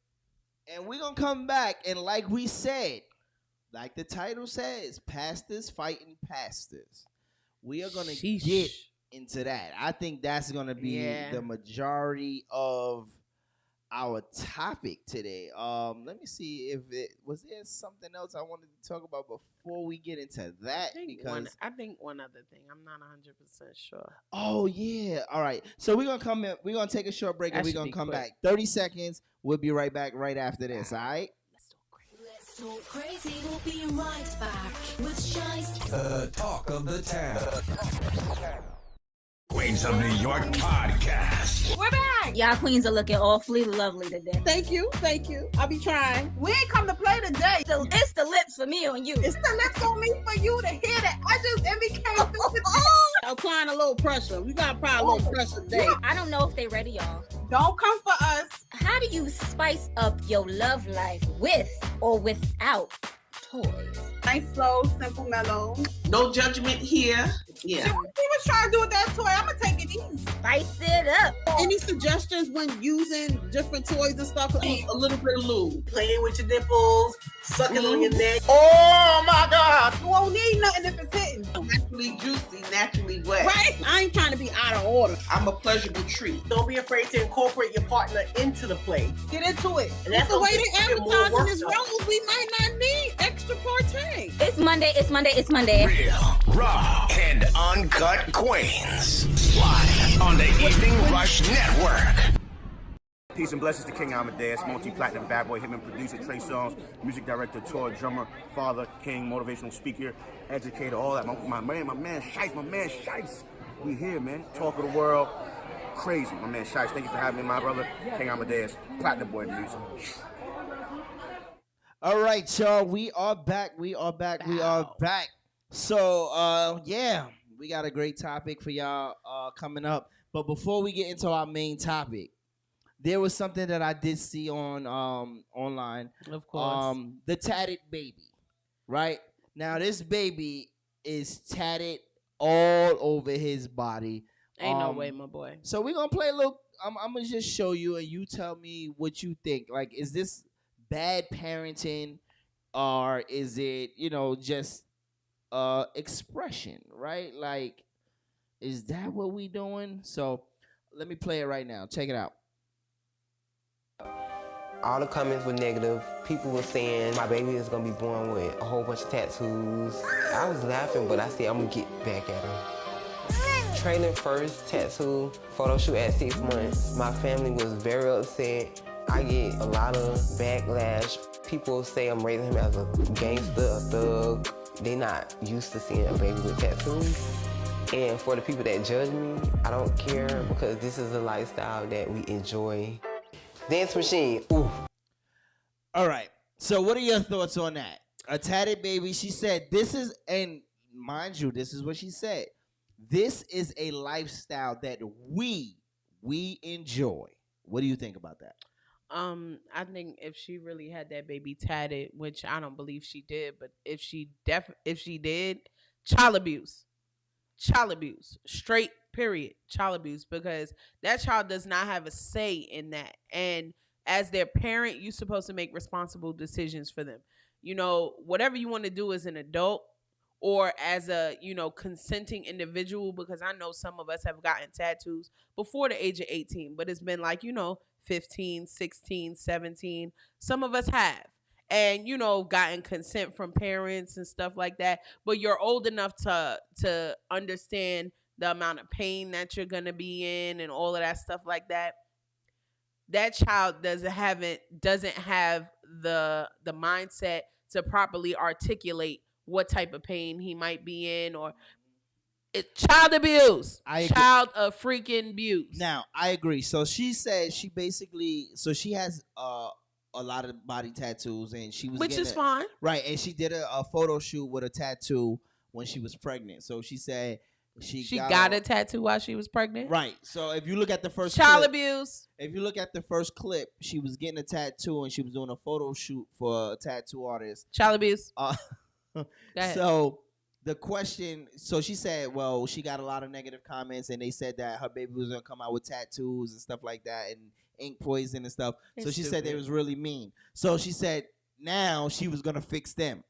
and we're gonna come back, and like we said, like the title says, pastors fighting pastors. We are gonna get into that. I think that's gonna be the majority of our topic today. Let me see if was there something else I wanted to talk about before we get into that. I think one other thing. I'm not 100% sure. Oh yeah. All right. So we're gonna come in. We're gonna take a short break and we're gonna come back. 30 seconds. We'll be right back right after this. All right. Let's talk crazy. We'll be right back with Shice. The talk of the town. Queens of New York podcast. We're back. Y'all queens are looking awfully lovely today. Thank you. I'll be trying. We ain't come to play today. It's the lips for me on you. It's the lips on me for you to hear that. I just MBK. Applying a little pressure. We gotta apply a little pressure today. I don't know if they ready, y'all. Don't come for us. How do you spice up your love life with or without toys? Nice, slow, simple, mellow. No judgment here. Yeah. See what he was trying to do with that toy. I'm gonna take it easy. Spice it up. Any suggestions when using different toys and stuff? A little bit of lube. Playing with your nipples, sucking on your neck. Oh my God. You won't need nothing if it's hitting. Naturally juicy, naturally wet. Right? I ain't trying to be out of order. I'm a pleasurable treat. Don't be afraid to incorporate your partner into the play. Get into it. And that's the way they advertising this rose. We might not need extra party. It's Monday. Real, raw, and uncut Queens. Live on the Evening Rush Network. Peace and blessings to King Amadeus, multi-platinum bad boy, him and producer, Trey Songz, music director, tour drummer, father, king, motivational speaker, educator, all that. My man Shice. We here, man. Talk of the world. Crazy. My man Shice. Thank you for having me, my brother. King Amadeus, platinum boy music. All right, y'all. We are back. So, we got a great topic for y'all coming up. But before we get into our main topic, there was something that I did see on online. Of course. The Tatted baby, right? Now, this baby is tatted all over his body. Ain't no way, my boy. So we're going to play a little. I'm going to just show you, and you tell me what you think. Like, is this bad parenting, or is it, just expression, right? Like, is that what we doing? So let me play it right now. Check it out. All the comments were negative. People were saying my baby is gonna be born with a whole bunch of tattoos. I was laughing, but I said I'm gonna get back at him. Trailing first tattoo, photo shoot at 6 months. My family was very upset. I get a lot of backlash. People say I'm raising him as a gangster, a thug. They're not used to seeing a baby with tattoos. And for the people that judge me, I don't care because this is a lifestyle that we enjoy. Dance machine, ooh. All right. So what are your thoughts on that? A tatted baby. She said this is, and mind you, this is what she said. This is a lifestyle that we enjoy. What do you think about that? I think if she really had that baby tatted, which I don't believe she did, but if she did, child abuse, straight period, child abuse, because that child does not have a say in that. And as their parent, you're supposed to make responsible decisions for them. You know, whatever you want to do as an adult or as a, consenting individual, because I know some of us have gotten tattoos before the age of 18, but it's been like, 15, 16, 17. Some of us have. And, gotten consent from parents and stuff like that. But you're old enough to understand the amount of pain that you're going to be in and all of that stuff like that. That child doesn't have the mindset to properly articulate what type of pain he might be in, or it's child abuse. Child of freaking abuse. Now, I agree. So she said she has a lot of body tattoos, and she was, which is fine, right? And she did a photo shoot with a tattoo when she was pregnant. So she said she got a tattoo while she was pregnant, right? So if you look at the first child clip, abuse. If you look at the first clip, she was getting a tattoo and she was doing a photo shoot for a tattoo artist. Child abuse. So the question, so she said, well, she got a lot of negative comments, and they said that her baby was gonna come out with tattoos and stuff like that, and ink poison and stuff. So she said they was really mean. So she said now she was gonna fix them.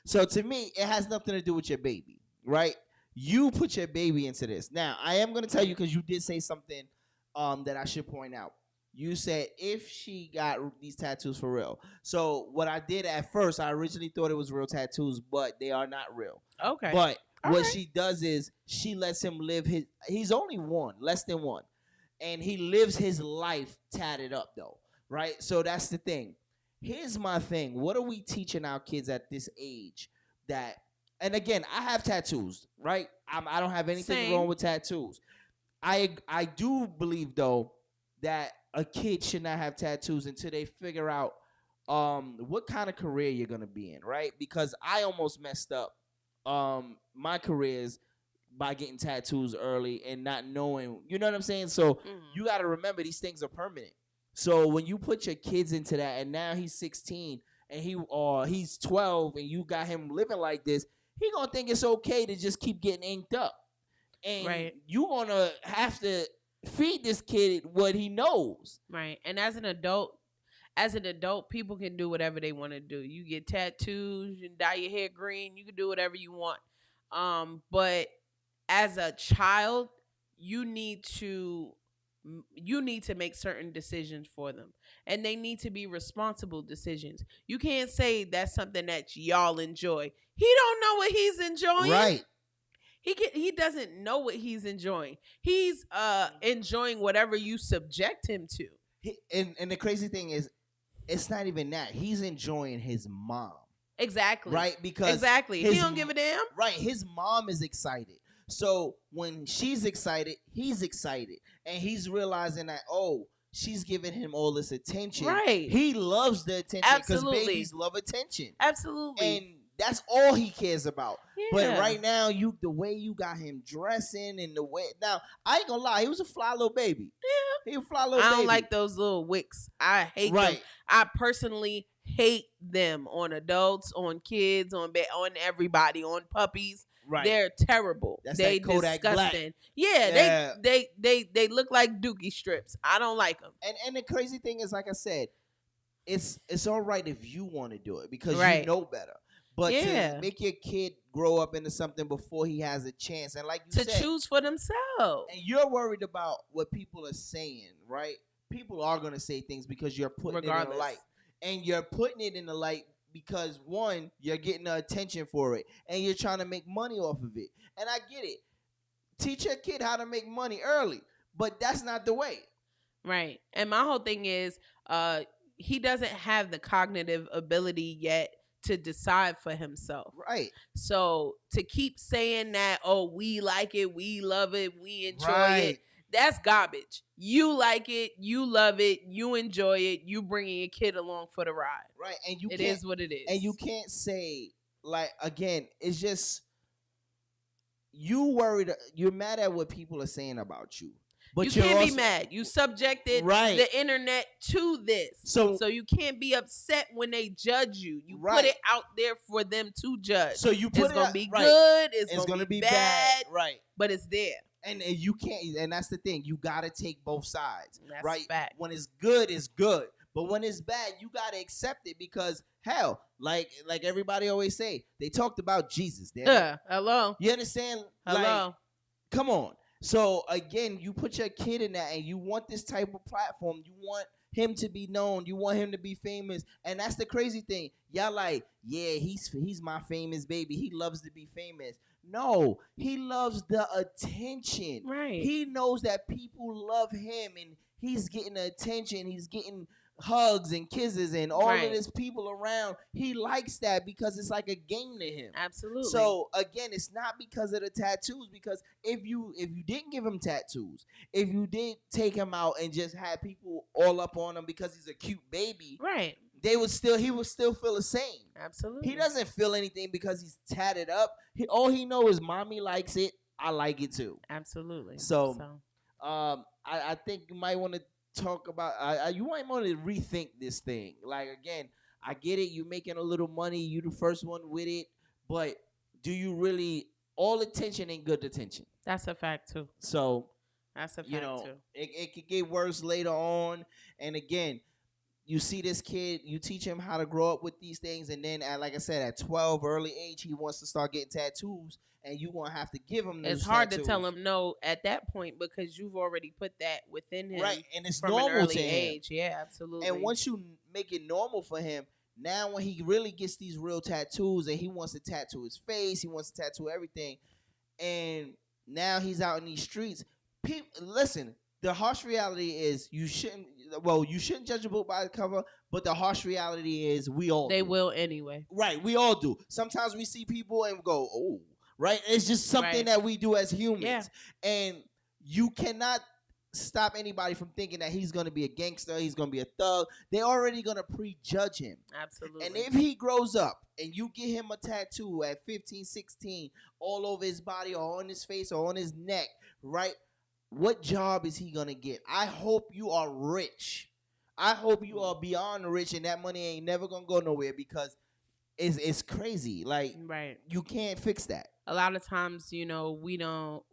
So to me, it has nothing to do with your baby, right? You put your baby into this. Now, I am gonna tell you, because you did say something that I should point out. You said if she got these tattoos for real. So what I did at first, I originally thought it was real tattoos, but they are not real. Okay. But what she does is she lets him live he's only less than one. And he lives his life tatted up though, right? So that's the thing. Here's my thing. What are we teaching our kids at this age that, and again, I have tattoos, right? I don't have anything wrong with tattoos. I do believe though that a kid should not have tattoos until they figure out what kind of career you're going to be in, right? Because I almost messed up my careers by getting tattoos early and not knowing, you know what I'm saying? So you got to remember these things are permanent. So when you put your kids into that, and now he's 16 and he's 12 and you got him living like this, he going to think it's okay to just keep getting inked up. And you going to have to feed this kid what he knows. Right. And as an adult, people can do whatever they want to do. You get tattoos, you dye your hair green, you can do whatever you want. But as a child, you need to make certain decisions for them. And they need to be responsible decisions. You can't say that's something that y'all enjoy. He don't know what he's enjoying. Right. He doesn't know what he's enjoying. He's enjoying whatever you subject him to. And the crazy thing is, it's not even that. He's enjoying his mom. Exactly. Right? Because he don't give a damn. Right. His mom is excited. So when she's excited, he's excited. And he's realizing that, she's giving him all this attention. Right. He loves the attention because babies love attention. Absolutely. And that's all he cares about. Yeah. But right now, the way you got him dressing and the way... Now, I ain't gonna lie. He was a fly little baby. Yeah. He was a fly little baby. I don't like those little wicks. I hate them. I personally hate them on adults, on kids, on everybody, on puppies. Right. They're terrible. They Kodak disgusting. Black. Yeah, they look like dookie strips. I don't like them. And the crazy thing is, like I said, it's all right if you want to do it because you know better. But to make your kid grow up into something before he has a chance, and like you said, to choose for themselves. And you're worried about what people are saying, right? People are going to say things because you're putting it in the light. And you're putting it in the light because, one, you're getting the attention for it. And you're trying to make money off of it. And I get it. Teach your kid how to make money early. But that's not the way. Right. And my whole thing is he doesn't have the cognitive ability yet to decide for himself. Right. So to keep saying that, we like it, we love it, we enjoy it, that's garbage. You like it, you love it, you enjoy it, you bringing your kid along for the ride. Right. And it is what it is. And you can't say, like, again, it's just, you're mad at what people are saying about you. But you can't be mad. You subjected the internet to this. So you can't be upset when they judge you. You put it out there for them to judge. So you put it's going to be good. It's going to be bad. Right. But it's there. And you can't, and that's the thing. You got to take both sides. That's right. Fact. When it's good, it's good. But when it's bad, you got to accept it because, hell, like everybody always say, they talked about Jesus. Hello. You understand? Hello. Like, come on. So, again, you put your kid in that and you want this type of platform. You want him to be known. You want him to be famous. And that's the crazy thing. Y'all like, yeah, he's my famous baby. He loves to be famous. No, he loves the attention. Right. He knows that people love him and he's getting the attention. He's getting hugs and kisses and all of this people around. He likes that because it's like a game to him. Absolutely. So again, it's not because of the tattoos, because if you didn't give him tattoos, if you did take him out and just had people all up on him because he's a cute baby, right, he would still feel the same. Absolutely. He doesn't feel anything because he's tatted up. All he knows is mommy likes it, I like it too. Absolutely. So I think you might want to talk about you might want to rethink this thing. Like, again, I get it, you're making a little money, you the first one with it, but do you really, all attention ain't good attention. That's a fact too. So that's a fact too. It could get worse later on. And again, you see this kid, you teach him how to grow up with these things, and then like I said, at 12 early age, he wants to start getting tattoos, and you're going to have to give him those It's hard tattoos. to tell him no at that point because you've already put that within him. Right, and it's from normal an early to him. age. Yeah, absolutely. And once you make it normal for him, now when he really gets these real tattoos and he wants to tattoo his face, he wants to tattoo everything, and now he's out in these streets. People, listen, the harsh reality is you shouldn't judge a book by the cover, but the harsh reality is they will anyway. Right, we all do. Sometimes we see people and go, oh, right? It's just something that we do as humans. Yeah. And you cannot stop anybody from thinking that he's going to be a gangster, he's going to be a thug. They're already going to prejudge him. Absolutely. And if he grows up and you get him a tattoo at 15, 16, all over his body or on his face or on his neck, right? What job is he going to get? I hope you are rich. I hope you are beyond rich and that money ain't never going to go nowhere because it's crazy. Like, you can't fix that. A lot of times, we don't,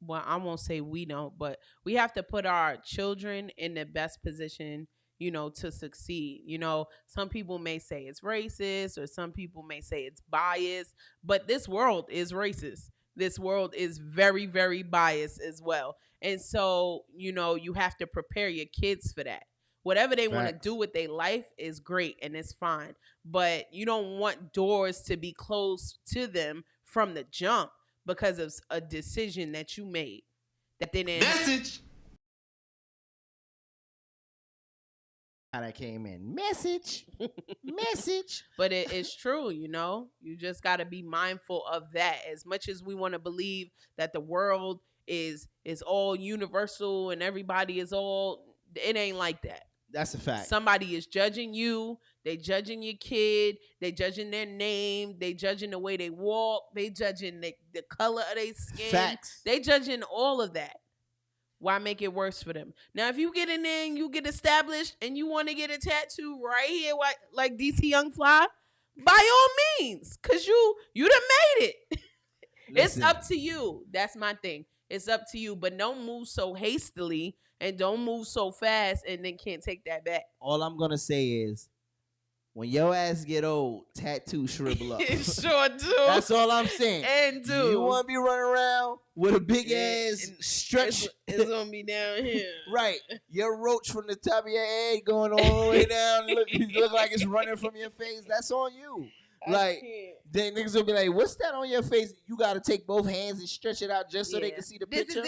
well, I won't say we don't, but we have to put our children in the best position, to succeed. Some people may say it's racist or some people may say it's biased, but this world is racist. This world is very, very biased as well. And so, you have to prepare your kids for that. Whatever they want to do with their life is great and it's fine. But you don't want doors to be closed to them from the jump because of a decision that you made. That they didn't. Message. How that came in. Message. Message. But it's true, You just got to be mindful of that. As much as we want to believe that the world is all universal and everybody is all, it ain't like that. That's a fact. Somebody is judging you. They judging your kid. They judging their name. They judging the way they walk. They judging the color of their skin. Facts. They judging all of that. Why make it worse for them? Now, if you get in there and you get established and you want to get a tattoo right here, like DC Young Fly, by all means, because you done made it. It's up to you. That's my thing. It's up to you. But don't move so hastily and don't move so fast and then can't take that back. All I'm going to say is, when your ass get old, tattoo shrivel up. It sure do. That's all I'm saying. And do. You want to be running around with a big ass stretch. It's going to be down here. Right. Your roach from the top of your head going all the way down. Look like it's running from your face. That's on you. Then niggas will be like, what's that on your face? You got to take both hands and stretch it out just so they can see the picture.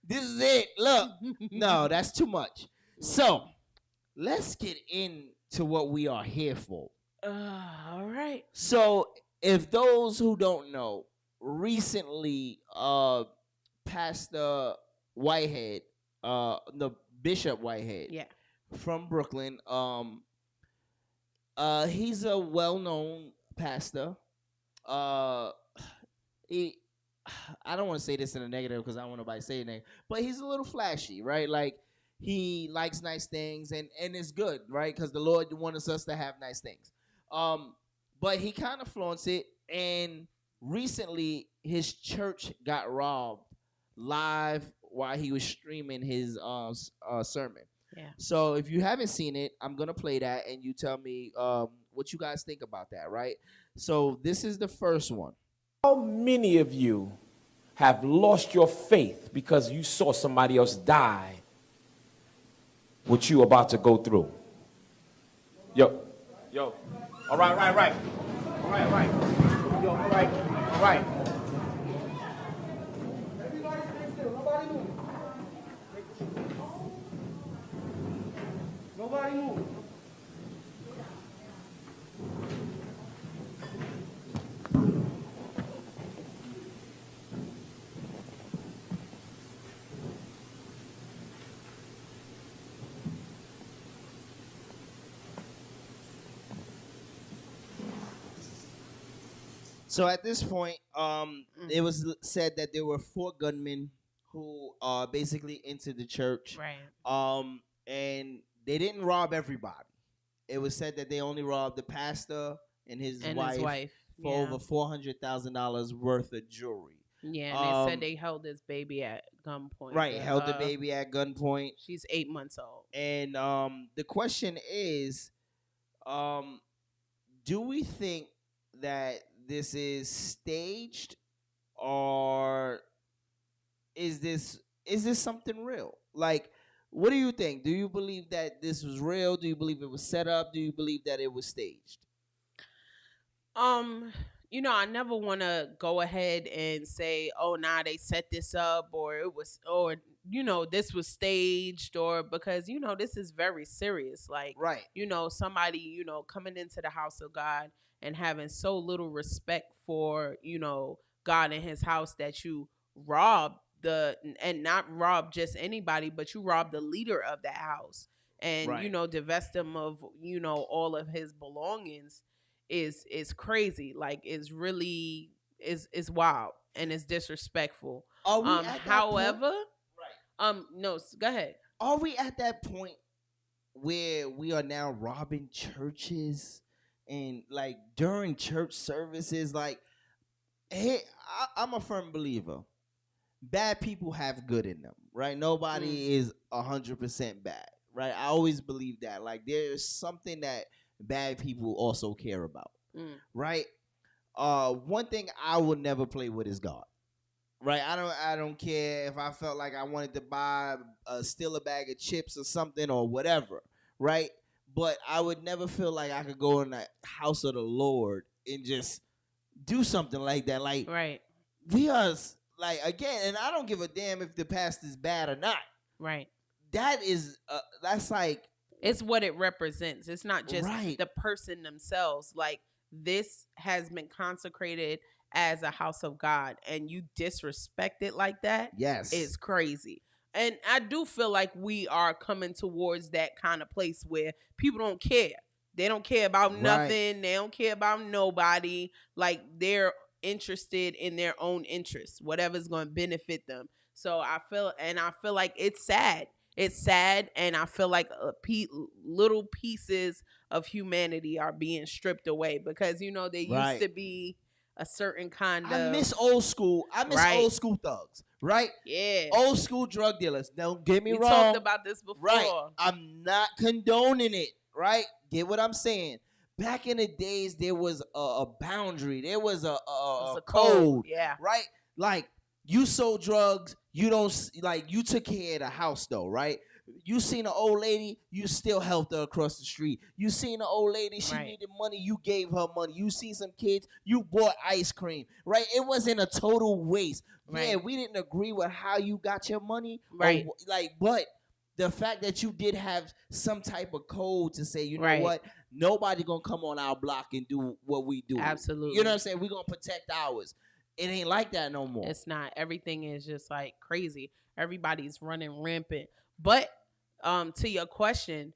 This is it. Look. No, that's too much. So, let's get into what we are here for. All right. So, if those who don't know, recently, Pastor Whitehead, the Bishop Whitehead, from Brooklyn, he's a well-known pastor. I don't want to say this in a negative because I don't want nobody to say anything, but he's a little flashy, right? Like he likes nice things, and it's good, right? Because the Lord wants us to have nice things. But he kind of flaunts it, and recently his church got robbed live while he was streaming his sermon. Yeah. So if you haven't seen it, I'm gonna play that, and you tell me what you guys think about that, right? So this is the first one. How many of you have lost your faith because you saw somebody else die what you about to go through? Yo. All right. Yo, all right. Nobody move. So at this point, it was said that there were 4 gunmen who basically entered the church. Right. And they didn't rob everybody. It was said that they only robbed the pastor and his wife for over $400,000 worth of jewelry. Yeah, and they said they held this baby at gunpoint. Right, held the baby at gunpoint. She's 8 months old. And the question is, do we think that this is staged, or is this something real? Like, what do you think? Do you believe that this was real? Do you believe it was set up? Do you believe that it was staged? I never want to go ahead and say, oh, nah, they set this up, or it was, or, this was staged, or because, this is very serious. Like, right. Somebody, coming into the house of God and having so little respect for, God and his house that you rob and not rob just anybody, but you rob the leader of that house and, right. Divest him of, all of his belongings is crazy. Like, it's really is wild and it's disrespectful. Are we at that however, point? Right. No, go ahead. Are we at that point where we are now robbing churches and like during church services? Like, hey, I'm a firm believer. Bad people have good in them, right? Nobody is 100% bad, right? I always believe that. Like, there's something that bad people also care about, right? One thing I would never play with is God, right? I don't care if I felt like I wanted to steal a bag of chips or something or whatever, right? But I would never feel like I could go in the house of the Lord and just do something like that. Like, right. We are, like, again, and I don't give a damn if the pastor's bad or not. Right. That's like, it's what it represents. It's not just the person themselves. Like, this has been consecrated as a house of God, and you disrespect it like that. Yes. It's crazy. And I do feel like we are coming towards that kind of place where people don't care. They don't care about nothing. Right. They don't care about nobody. Like, they're interested in their own interests, whatever's going to benefit them. So I feel like it's sad. It's sad, and I feel like little pieces of humanity are being stripped away because, there used to be a certain kind of... I miss old school. Old school thugs, right? Yeah. Old school drug dealers. Don't get me wrong. We talked about this before. Right. I'm not condoning it, right? Get what I'm saying? Back in the days, there was a boundary. There was a code. Yeah. Right? Like, you sold drugs. You took care of the house, though, right? You seen an old lady, you still helped her across the street. You seen an old lady, she needed money, you gave her money. You see some kids, you bought ice cream, right? It wasn't a total waste. Right. Yeah, we didn't agree with how you got your money. Right. But the fact that you did have some type of code to say, you know what, nobody gonna come on our block and do what we do. Absolutely. You know what I'm saying? We're gonna protect ours. It ain't like that no more. It's not. Everything is just like crazy. Everybody's running rampant. But to your question,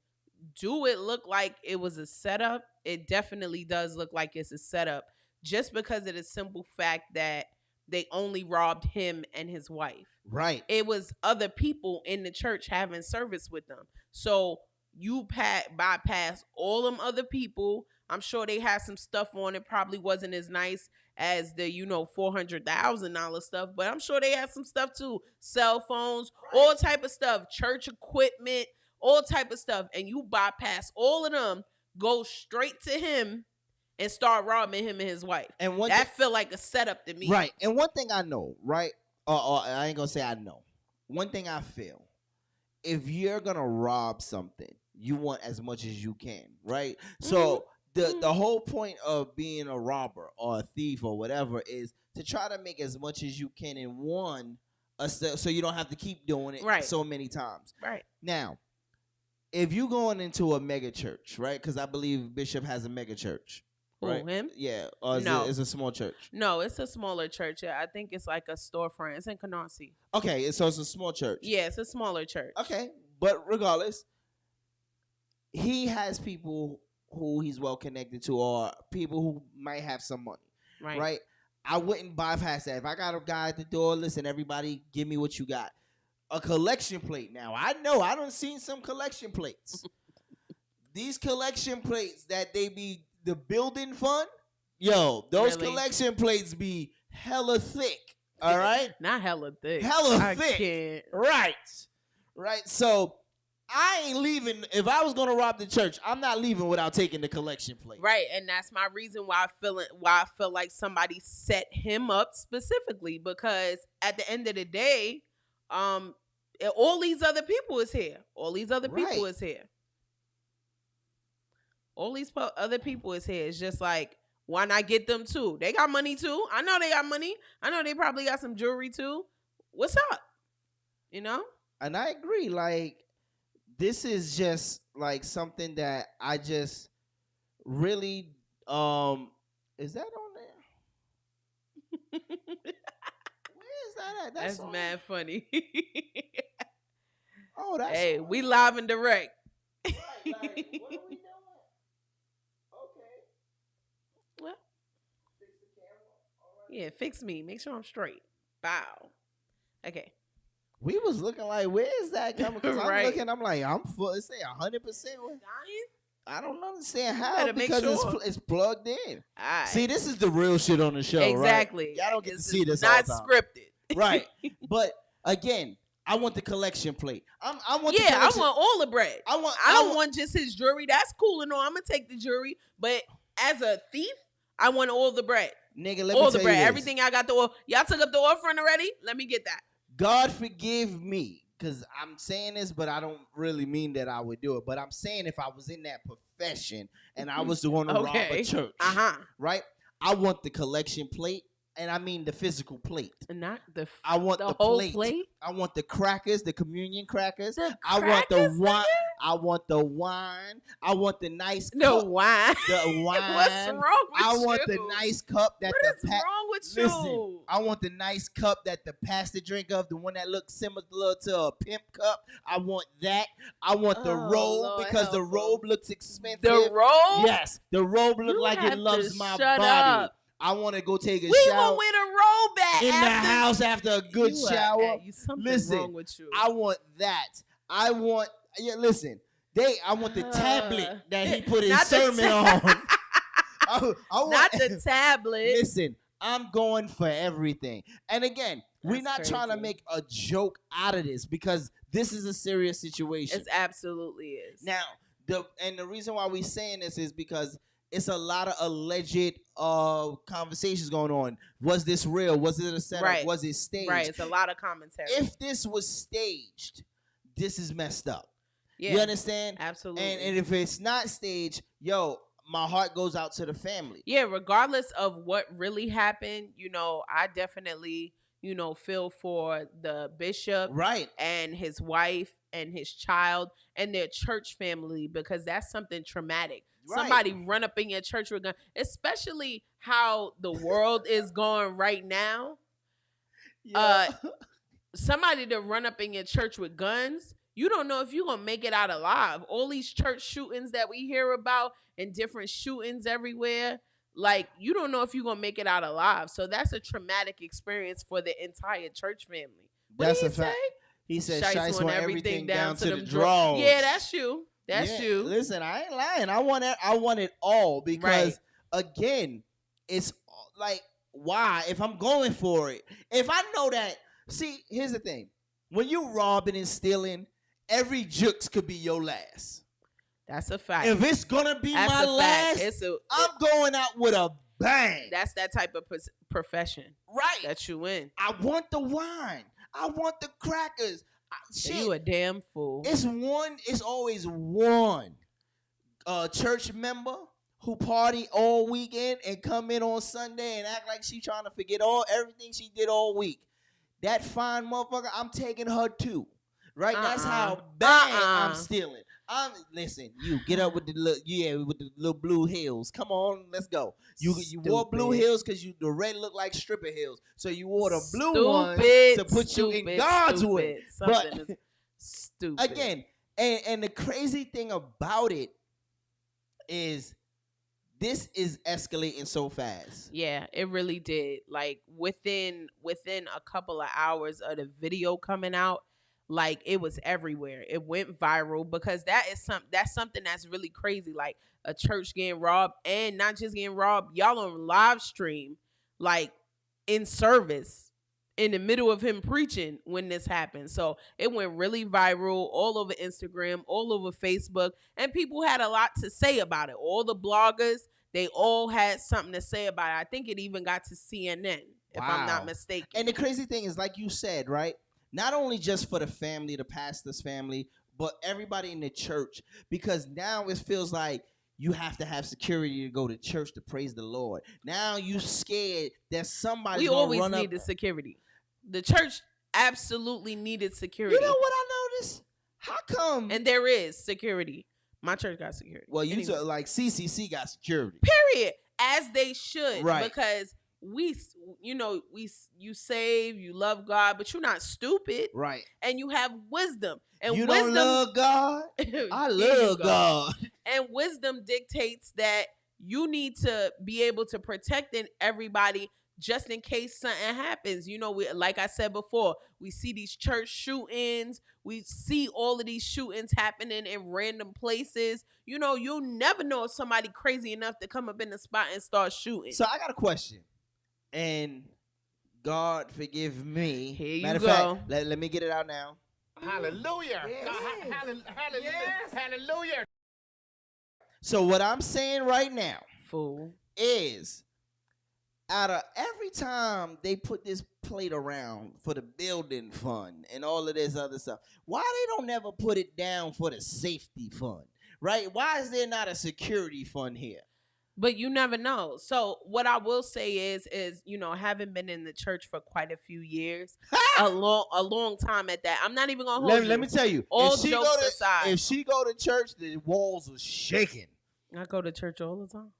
do it look like it was a setup? It definitely does look like it's a setup. Just because of the simple fact that they only robbed him and his wife. Right. It was other people in the church having service with them. So you bypass all them other people. I'm sure they had some stuff on it. Probably wasn't as nice as the, $400,000 stuff, but I'm sure they had some stuff too. Cell phones, all type of stuff, church equipment, all type of stuff. And you bypass all of them, go straight to him and start robbing him and his wife. And that feel like a setup to me. Right. And one thing I know, right? I ain't gonna say I know. One thing I feel, if you're gonna rob something, you want as much as you can, right? So the whole point of being a robber or a thief or whatever is to try to make as much as you can in one, so you don't have to keep doing it so many times. Right. Now, if you going into a mega church, right? Because I believe Bishop has a mega church. Right? Who, him? Yeah. Or is it's a small church? No, it's a smaller church. Yeah, I think it's like a storefront. It's in Canarsie. Okay, so it's a small church. Yeah, it's a smaller church. Okay, but regardless, he has people who he's well connected to, or people who might have some money. Right? I wouldn't bypass that. If I got a guy at the door, listen, everybody, give me what you got. A collection plate. Now, I know I done seen some collection plates. These collection plates that they be the building fund, those collection plates be hella thick. All right, not hella thick. Hella thick. Right. So I ain't leaving. If I was gonna rob the church, I'm not leaving without taking the collection plate. Right, and that's my reason why I feel like somebody set him up specifically, because at the end of the day, all these other people is here. All these other people is here. All these other people is here. It's just like, why not get them too? They got money too. I know they got money. I know they probably got some jewelry too. What's up? And I agree. Like, this is just like something that I just really, is that on there? Where is that at? That's mad funny. Oh, that's. Hey, we live and direct. Right, like, what are we doing? Yeah, fix me. Make sure I'm straight. Bow. Okay. We was looking like, where is that coming? Because I'm looking, I'm like, I'm full. It say 100%. I don't understand how, because it's plugged in. Right. See, this is the real shit on the show, exactly. Right? Y'all don't get to see this not all the time. Scripted. Right. But again, I want the collection plate. I want all the bread. I don't want just his jewelry. That's cool and all. I'm gonna take the jewelry, but as a thief, I want all the bread. Nigga, let all me tell the bread. you this. Everything I got y'all took up the offering already? Let me get that. God forgive me, because I'm saying this, but I don't really mean that I would do it. But I'm saying if I was in that profession and I was going to rob a church, right? I want the collection plate, and I mean the physical plate. Not the I want the whole plate. I want the crackers, the communion crackers. I want the wine. I want the wine. I want the nice cup. The wine. The wine. What's wrong with you? I want the nice cup that what is wrong with you? Listen, I want the nice cup that the pastor drink of, the one that looks similar to a pimp cup. I want that. I want the robe, Lord, because the robe looks expensive. The robe? Yes. The robe look like it loves my body. Up. I want to go take a we shower. We will wear the robe back in the house after a good shower. Listen, wrong with you. I want that. I want. Listen. I want the tablet that he put his sermon on. I want, not the tablet. Listen, I'm going for everything. And again, we're not trying to make a joke out of this, because this is a serious situation. It absolutely is. Now, the reason why we're saying this is because it's a lot of alleged conversations going on. Was this real? Was it a setup? Right. Was it staged? Right. It's a lot of commentary. If this was staged, this is messed up. Yeah. You understand? Absolutely. And if it's not staged, my heart goes out to the family. Yeah, regardless of what really happened, I definitely, feel for the bishop, right, and his wife and his child and their church family, because that's something traumatic. Right. Somebody run up in your church with a gun, especially how the world is going right now. Yeah. Somebody to run up in your church with guns, you don't know if you're going to make it out alive. All these church shootings that we hear about and different shootings everywhere. like, you don't know if you're going to make it out alive. So that's a traumatic experience for the entire church family. What That's did a he say? fact. He said, Shice want everything down to the them draws. Yeah, that's you. That's you. Listen, I ain't lying. I want it all because, again, it's like, why? If I'm going for it, if I know that, see, here's the thing. When you robbing and stealing, every jukes could be your last. That's a fact. If it's gonna be my last, I'm going out with a bang. That's that type of profession, right? That you in. I want the wine. I want the crackers. Shit. You a damn fool. It's always one church member who party all weekend and come in on Sunday and act like she trying to forget everything she did all week. That fine motherfucker, I'm taking her too. Right? That's how bad I'm stealing. Listen, you get up with the little blue heels. Come on, let's go. You wore blue heels because the red look like stripper heels. So you wore the blue ones to put you in God's way. But stupid. Again, and the crazy thing about it is this is escalating so fast. Yeah, it really did. Like within a couple of hours of the video coming out, like it was everywhere. It went viral because that's something that's really crazy. Like a church getting robbed, and not just getting robbed, y'all on live stream, like in service in the middle of him preaching when this happened. So it went really viral all over Instagram, all over Facebook, and people had a lot to say about it. All the bloggers, they all had something to say about it. I think it even got to CNN, if I'm not mistaken. And the crazy thing is, like you said, right? Not only just for the family, the pastor's family, but everybody in the church. Because now it feels like you have to have security to go to church to praise the Lord. Now you scared that somebody's going to run up. We always needed security. The church absolutely needed security. You know what I noticed? How come? And there is security. My church got security. Well, you anyway. Like CCC got security. Period. As they should. Right. Because you save, you love God, but you're not stupid. Right. And you have wisdom. And you wisdom, don't love God? I love God. And wisdom dictates that you need to be able to protect everybody just in case something happens. Like I said before, we see these church shootings. We see all of these shootings happening in random places. You'll never know if somebody crazy enough to come up in the spot and start shooting. So I got a question. And God forgive me. Here you Matter go. of fact, let me get it out now. Hallelujah. Yeah. Hallelujah. Yes. Hallelujah. So what I'm saying right now, fool, is out of every time they put this plate around for the building fund and all of this other stuff, why they don't never put it down for the safety fund, right? Why is there not a security fund here? But you never know. So what I will say is having been in the church for quite a few years, a long time at that. I'm not even gonna hold you. Let me tell you. All jokes aside, if she go to church, the walls are shaking. I go to church all the time.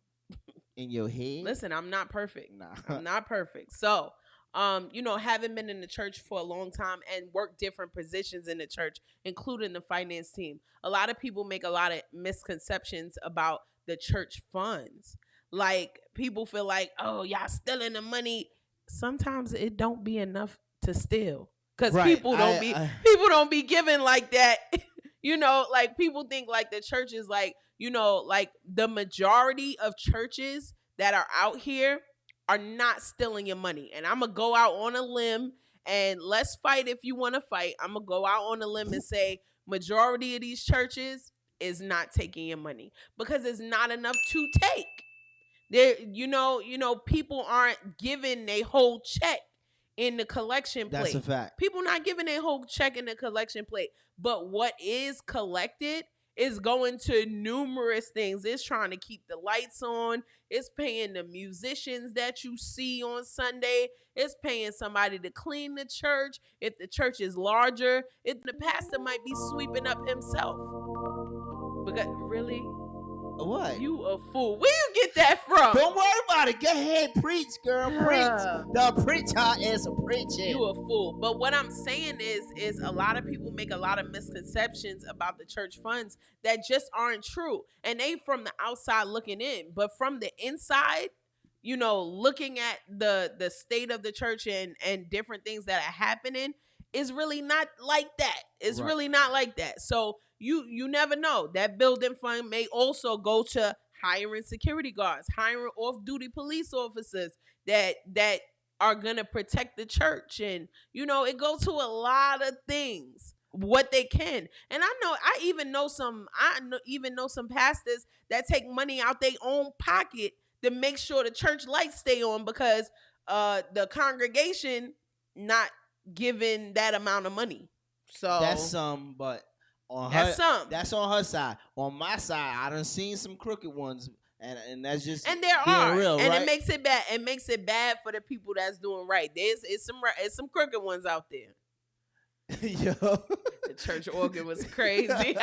In your head? Listen, I'm not perfect. Nah. I'm not perfect. So, having been in the church for a long time and worked different positions in the church, including the finance team, a lot of people make a lot of misconceptions about the church funds. Like, people feel like, oh, y'all stealing the money. Sometimes it don't be enough to steal. Because people don't be giving like that. Like people think like the church is like, like the majority of churches that are out here are not stealing your money. And I'm going to go out on a limb, and let's fight if you want to fight. I'm going to go out on a limb and say majority of these churches is not taking your money because it's not enough to take. There, people aren't giving a whole check in the collection plate. That's a fact. People not giving a whole check in the collection plate. But what is collected is going to numerous things. It's trying to keep the lights on. It's paying the musicians that you see on Sunday. It's paying somebody to clean the church. If the church is larger, if the pastor might be sweeping up himself. Because really? What? You a fool. Where you get that from? Don't worry about it. Go ahead, preach, girl. Preach. The preacher is preaching. You a fool. But what I'm saying is a lot of people make a lot of misconceptions about the church funds that just aren't true. And they from the outside looking in. But from the inside, looking at the state of the church and different things that are happening is really not like that. It's really not like that. So you never know. That building fund may also go to hiring security guards, hiring off-duty police officers that are gonna protect the church, and it goes to a lot of things. What they can, and I even know some pastors that take money out their own pocket to make sure the church lights stay on because the congregation not giving that amount of money. So that's some, but on that's on her side. On my side, I done seen some crooked ones, and that's just and there are real, and right? it makes it bad. It makes it bad for the people that's doing right. It's some crooked ones out there. Yo, the church organ was crazy.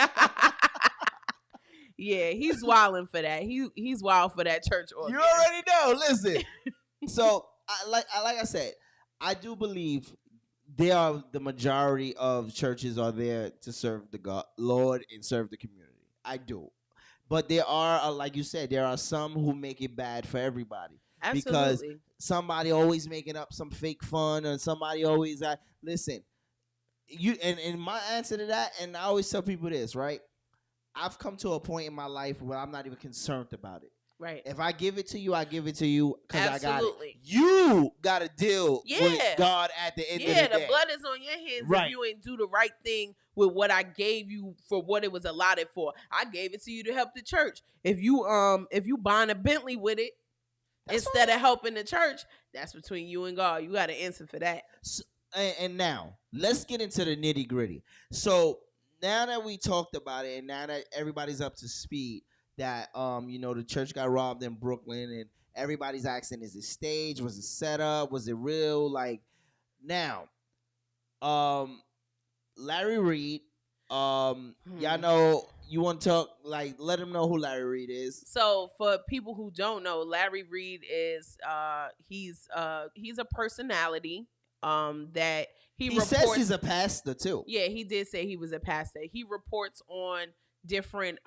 Yeah, he's wilding for that. He's wild for that church organ. You already know. Listen, so like I said, I do believe the majority of churches are there to serve the Lord and serve the community. I do, but there are, like you said, there are some who make it bad for everybody. Absolutely. Because somebody always making up some fake fun, and somebody always listen. And my answer to that, and I always tell people this, right? I've come to a point in my life where I'm not even concerned about it. Right. If I give it to you, I give it to you because I got it. Absolutely. You got to deal with God at the end of the day. Yeah, the blood is on your hands Right. if you ain't do the right thing with what I gave you for what it was allotted for. I gave it to you to help the church. If you buying a Bentley with it instead of helping the church, that's between you and God. You got to answer for that. So, and now let's get into the nitty gritty. So now that we talked about it, and now that everybody's up to speed, that the church got robbed in Brooklyn, and everybody's asking, is it staged? Was it set up? Was it real? Like now, Larry Reid. Y'all know, you want to talk, like, let them know who Larry Reid is. So for people who don't know, Larry Reid is he's a personality. That he says he's a pastor too. Yeah, he did say he was a pastor. He reports on different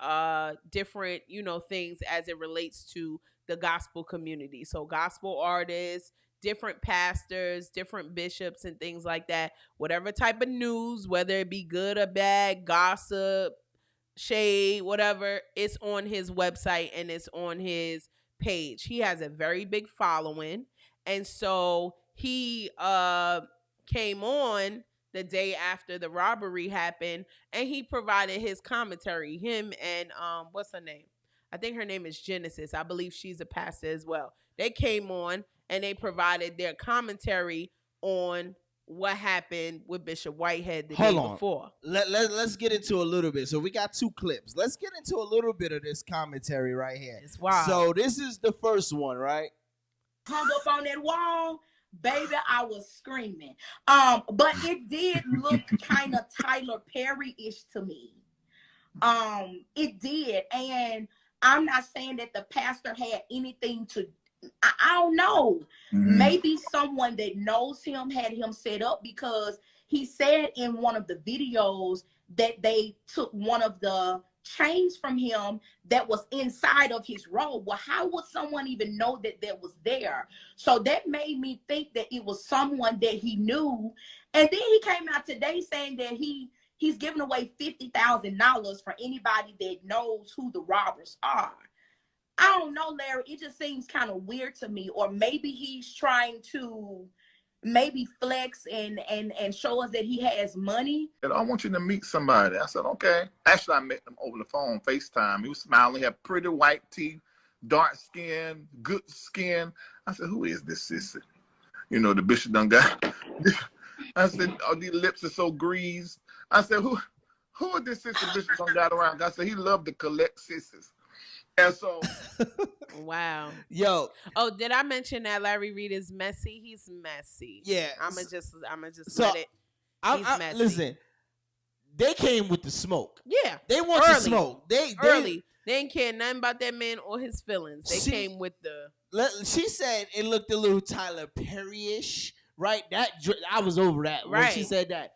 things as it relates to the gospel community. So gospel artists, different pastors, different bishops, and things like that. Whatever type of news, whether it be good or bad, gossip, shade, whatever, it's on his website and it's on his page. He has a very big following, and so he came on the day after the robbery happened, and he provided his commentary. Him and what's her name? I think her name is Genesis. I believe she's a pastor as well. They came on and they provided their commentary on what happened with Bishop Whitehead the day before. Let's get into a little bit. So we got 2 clips. Let's get into a little bit of this commentary right here. It's wild. So this is the first one, right? Hung up on that wall. Baby, I was screaming. But it did look kind of Tyler Perry-ish to me. It did. And I'm not saying that the pastor had anything to, I don't know. Mm-hmm. Maybe someone that knows him had him set up, because he said in one of the videos that they took one of the chains from him that was inside of his robe. Well, how would someone even know that that was there? So that made me think that it was someone that he knew. And then he came out today saying that he's giving away $50,000 for anybody that knows who the robbers are. I don't know, Larry. It just seems kind of weird to me. Or maybe he's trying to maybe flex and show us that he has money. And I want you to meet somebody. I said, okay. Actually, I met him over the phone, FaceTime. He was smiling, had pretty white teeth, dark skin, good skin. I said, who is this sister? The bishop done got. I said, oh, these lips are so greased. I said, who is this sister bishop done got around? I said, he loved to collect sisters. And so, wow. Yo. Oh, did I mention that Larry Reid is messy? He's messy. Yeah. I'ma just let it. He's messy. Listen, they came with the smoke. Yeah. They want the smoke. They didn't care nothing about that man or his feelings. They came with the. She said it looked a little Tyler Perry-ish, right? I was over that when she said that.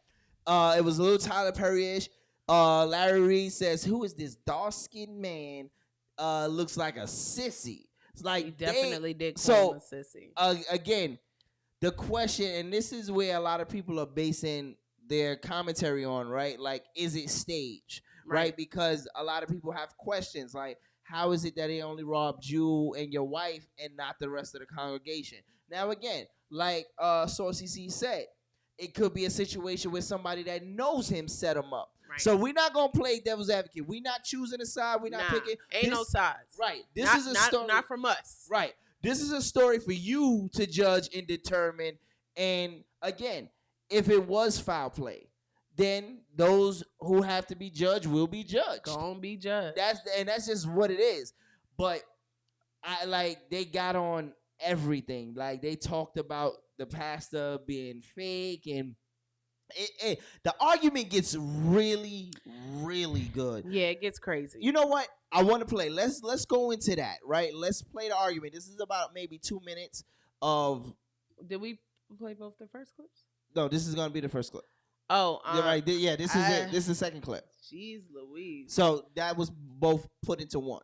It was a little Tyler Perry-ish. Larry Reid says, who is this dark-skinned man? Looks like a sissy. It's like he definitely did call him a sissy. Again, the question, and this is where a lot of people are basing their commentary on, right? Like, is it staged, right? Because a lot of people have questions like, how is it that they only robbed you and your wife and not the rest of the congregation? Now, again, like Saucy C said, it could be a situation where somebody that knows him set him up. Right. So we're not going to play devil's advocate. We're not choosing a side. We're not picking. Ain't no sides. Right. This is a story. Not from us. Right. This is a story for you to judge and determine. And, again, if it was foul play, then those who have to be judged will be judged. Gonna be judged. That's just what it is. But they got on everything. Like, they talked about the pastor being fake, and the argument gets really, really good. Yeah, it gets crazy. You know what? I want to play. Let's go into that, right? Let's play the argument. This is about maybe 2 minutes of. Did we play both the first clips? No, this is gonna be the first clip. Oh, right. Yeah, this is it. This is the second clip. Jeez Louise. So that was both put into one.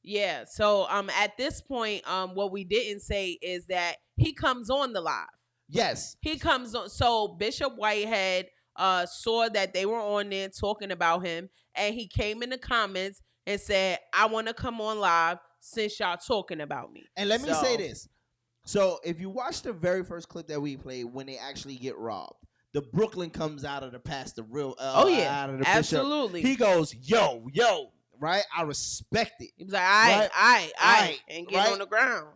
Yeah. So at this point, what we didn't say is that he comes on the live. Yes. He comes on. So Bishop Whitehead saw that they were on there talking about him, and he came in the comments and said, I want to come on live since y'all talking about me. And let me say this. So if you watch the very first clip that we played when they actually get robbed, the Brooklyn comes out of the pastor real out of the absolutely. Bishop. He goes, yo, right? I respect it. He was like, all right, and get on the ground.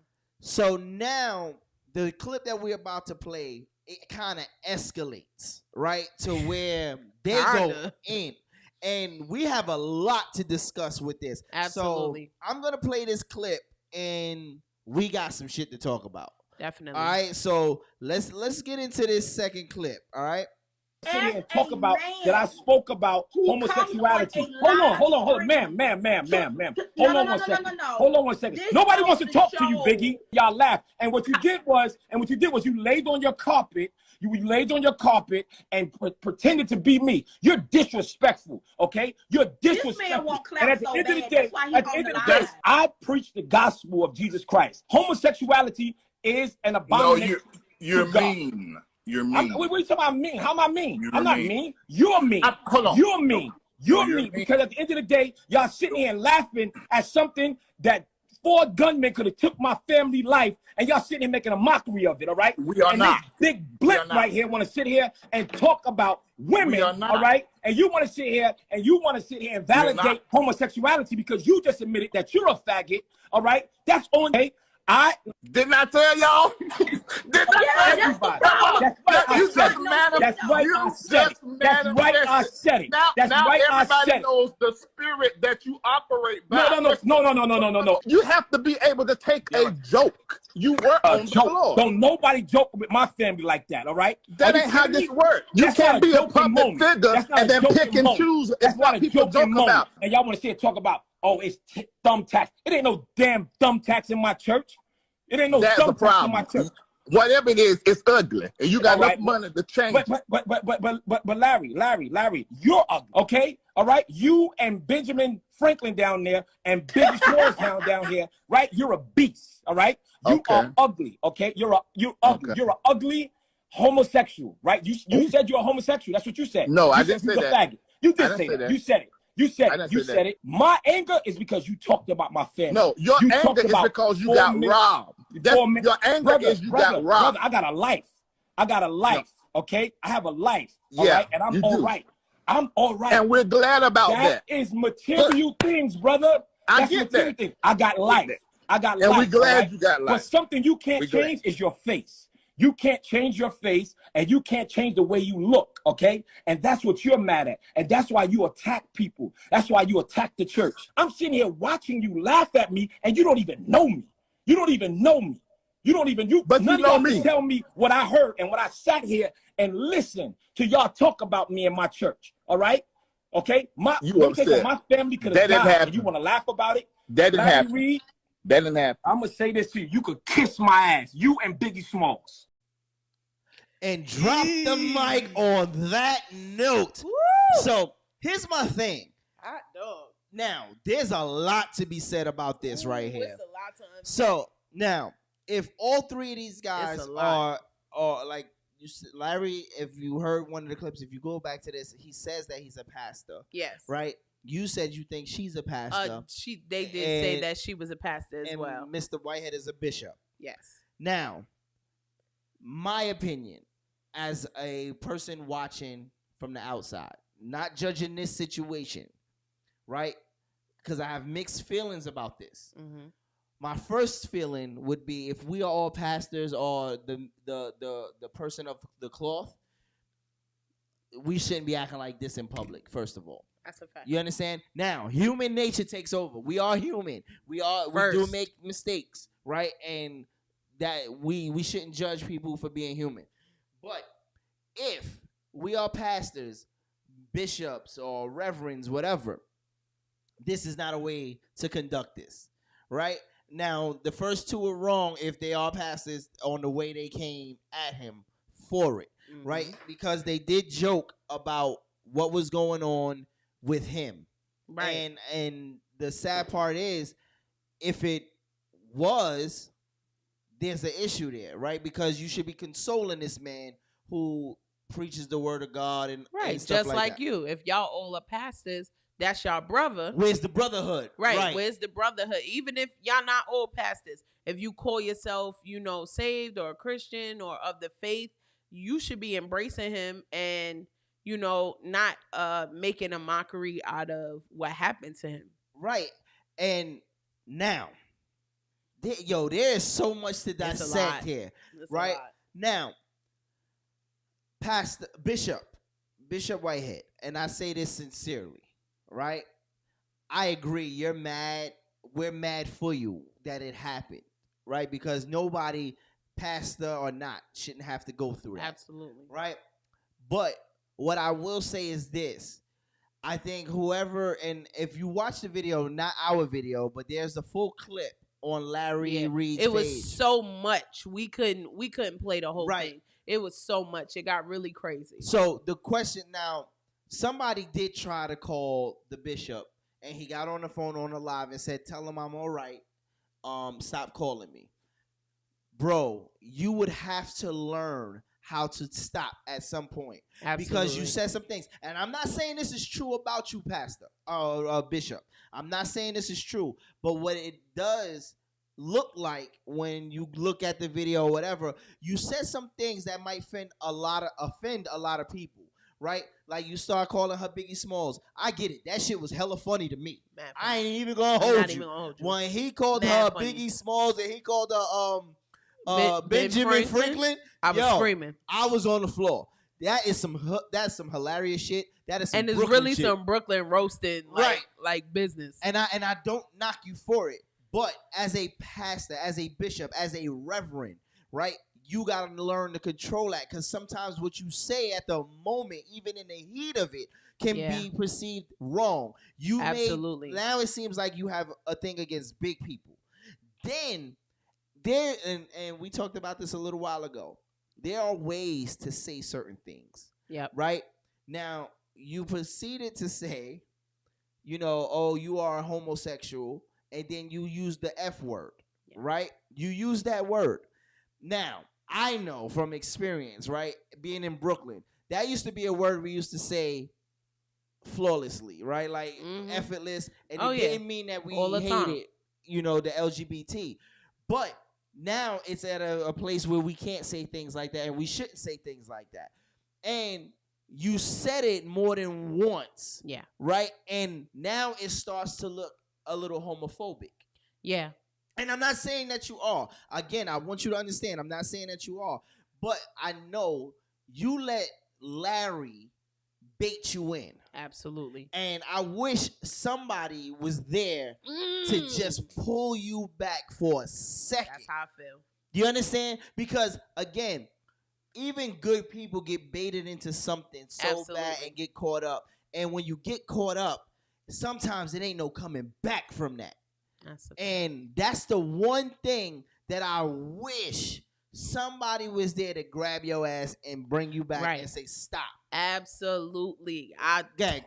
So now the clip that we're about to play, it kind of escalates, right? To where they go in. And we have a lot to discuss with this. Absolutely. So I'm going to play this clip, and we got some shit to talk about. Definitely. All right, so let's get into this second clip. All right. Sit here and talk about that I spoke about homosexuality. Hold on, ma'am. Hold on one second. Nobody wants to talk to you, Biggie. Y'all laugh. And what you did was you laid on your carpet. You laid on your carpet and pretended to be me. You're disrespectful, okay? You're disrespectful. This man won't clap and at the so end of the bad. day, That's why he on the line. I preach the gospel of Jesus Christ. Homosexuality is an abomination. No, you're mean. You're mean. What are you talking about mean? How am I mean? I'm not mean. You're mean. Hold on. You're mean. You're mean. Because at the end of the day, y'all sitting here and laughing at something that 4 gunmen could have took my family life, and y'all sitting here making a mockery of it, all right? We are and not. This big blip right here want to sit here and talk about women, all right? And you want to sit here and validate homosexuality because you just admitted that you're a faggot, all right? That's on day. I didn't I tell y'all? Didn't I tell everybody? That's right. I said it. That's right. I said it. That's right. I said it. Everybody knows the spirit that you operate by. No. You have to be able to take a joke. You work on the floor. Don't nobody joke with my family like that. All right. That ain't how this works. You can't be a public figure and then pick and choose. It's what people joke about. And y'all want to see it talk about? Oh, it's thumbtacks. It ain't no damn thumbtacks in my church. It ain't no thumbtacks in my church. Whatever it is, it's ugly, and you got enough money to change. But Larry, you're ugly. Okay, all right. You and Benjamin Franklin down there, and Biggie Smalls down here, right? You're a beast. All right. You are ugly. Okay. You're ugly. You're an ugly homosexual, right? You said you're a homosexual. That's what you said. No, I didn't say that. Faggot. You did say that. You said it. You said it. My anger is because you talked about my family. No, your anger is because you got robbed. Your anger is you got robbed. Brother, I got a life. Okay? I have a life. All right? And I'm all right. I'm all right. And we're glad about that. That is material things, brother. I get that. Things. I got life. And we're glad you got life. But something you can't change is your face. You can't change your face, and you can't change the way you look, okay? And that's what you're mad at. And that's why you attack people. That's why you attack the church. I'm sitting here watching you laugh at me, and you don't even know me. You don't even know me. But none of y'all can tell me what I heard and what I sat here and listened to y'all talk about me in my church, all right? Okay? My family could have died, and you want to laugh about it? That didn't happen. Reid, that didn't happen. I'm going to say this to you. You could kiss my ass. You and Biggie Smalls. And drop the mic on that note. Woo! So here's my thing. Hot dog. Now, there's a lot to be said about this right here. It's a lot to So now, if all three of these guys are like Larry, if you heard one of the clips, if you go back to this, he says that he's a pastor. Yes. Right? You said you think she's a pastor. They did say that she was a pastor as well. Mr. Whitehead is a bishop. Yes. Now, my opinion as a person watching from the outside, not judging this situation, right? Because I have mixed feelings about this. Mm-hmm. My first feeling would be if we are all pastors or the person of the cloth, we shouldn't be acting like this in public, first of all. That's a fact. You understand? Now, human nature takes over. We are human. We do make mistakes, right? And that we shouldn't judge people for being human. But if we are pastors, bishops, or reverends, whatever, this is not a way to conduct this, right? Now, the first two are wrong if they are pastors on the way they came at him for it, right? Because they did joke about what was going on with him. Right. And the sad part is, if it was, there's an issue there, right? Because you should be consoling this man who preaches the word of God and stuff just like that. you. If y'all all are pastors, that's your brother. Where's the brotherhood? Right. Where's the brotherhood? Even if y'all not all pastors, if you call yourself, saved or a Christian or of the faith, you should be embracing him and, not making a mockery out of what happened to him. Right. And now, there is so much to dissect here. Right? Now, Pastor Bishop Whitehead, and I say this sincerely, right? I agree. You're mad. We're mad for you that it happened, right? Because nobody, pastor or not, shouldn't have to go through that. Absolutely. Right? But what I will say is this. I think whoever, and if you watch the video, not our video, but there's a full clip on Larry Reid's It was page. so much. We couldn't play the whole thing. It was so much. It got really crazy. So the question now, somebody did try to call the bishop, and he got on the phone on the live and said, "Tell him I'm all right. Stop calling me." Bro, you would have to learn how to stop at some point. Absolutely. Because you said some things. And I'm not saying this is true about you, pastor or bishop. I'm not saying this is true. But what it does look like when you look at the video or whatever, you said some things that might offend a lot of people, right? Like you start calling her Biggie Smalls. I get it. That shit was hella funny to me. I ain't even gonna hold you. When he called her Biggie Smalls and he called her Benjamin Franklin, I was screaming. I was on the floor. That's some hilarious shit. That is some and it's Brooklyn really shit. some Brooklyn roasted like business. And I don't knock you for it. But as a pastor, as a bishop, as a reverend, right, you got to learn to control that. Because sometimes what you say at the moment, even in the heat of it, can be perceived wrong. Absolutely. Now it seems like you have a thing against big people. Then, and we talked about this a little while ago, there are ways to say certain things. Yep. Right? Now, you proceeded to say, oh, you are homosexual. And then you use the F word, right? You use that word. Now, I know from experience, right, being in Brooklyn, that used to be a word we used to say flawlessly, right? Like effortless. And it didn't mean that we hated, the LGBT. But now it's at a place where we can't say things like that and we shouldn't say things like that. And you said it more than once. Yeah. Right? And now it starts to look a little homophobic. Yeah. And I'm not saying that you are. Again, I want you to understand, I'm not saying that you are. But I know you let Larry bait you in. Absolutely. And I wish somebody was there to just pull you back for a second. That's how I feel. You understand? Because, again, even good people get baited into something so bad and get caught up. And when you get caught up, sometimes it ain't no coming back from that. And that's the one thing that I wish somebody was there to grab your ass and bring you back and say, stop. Absolutely. I Okay,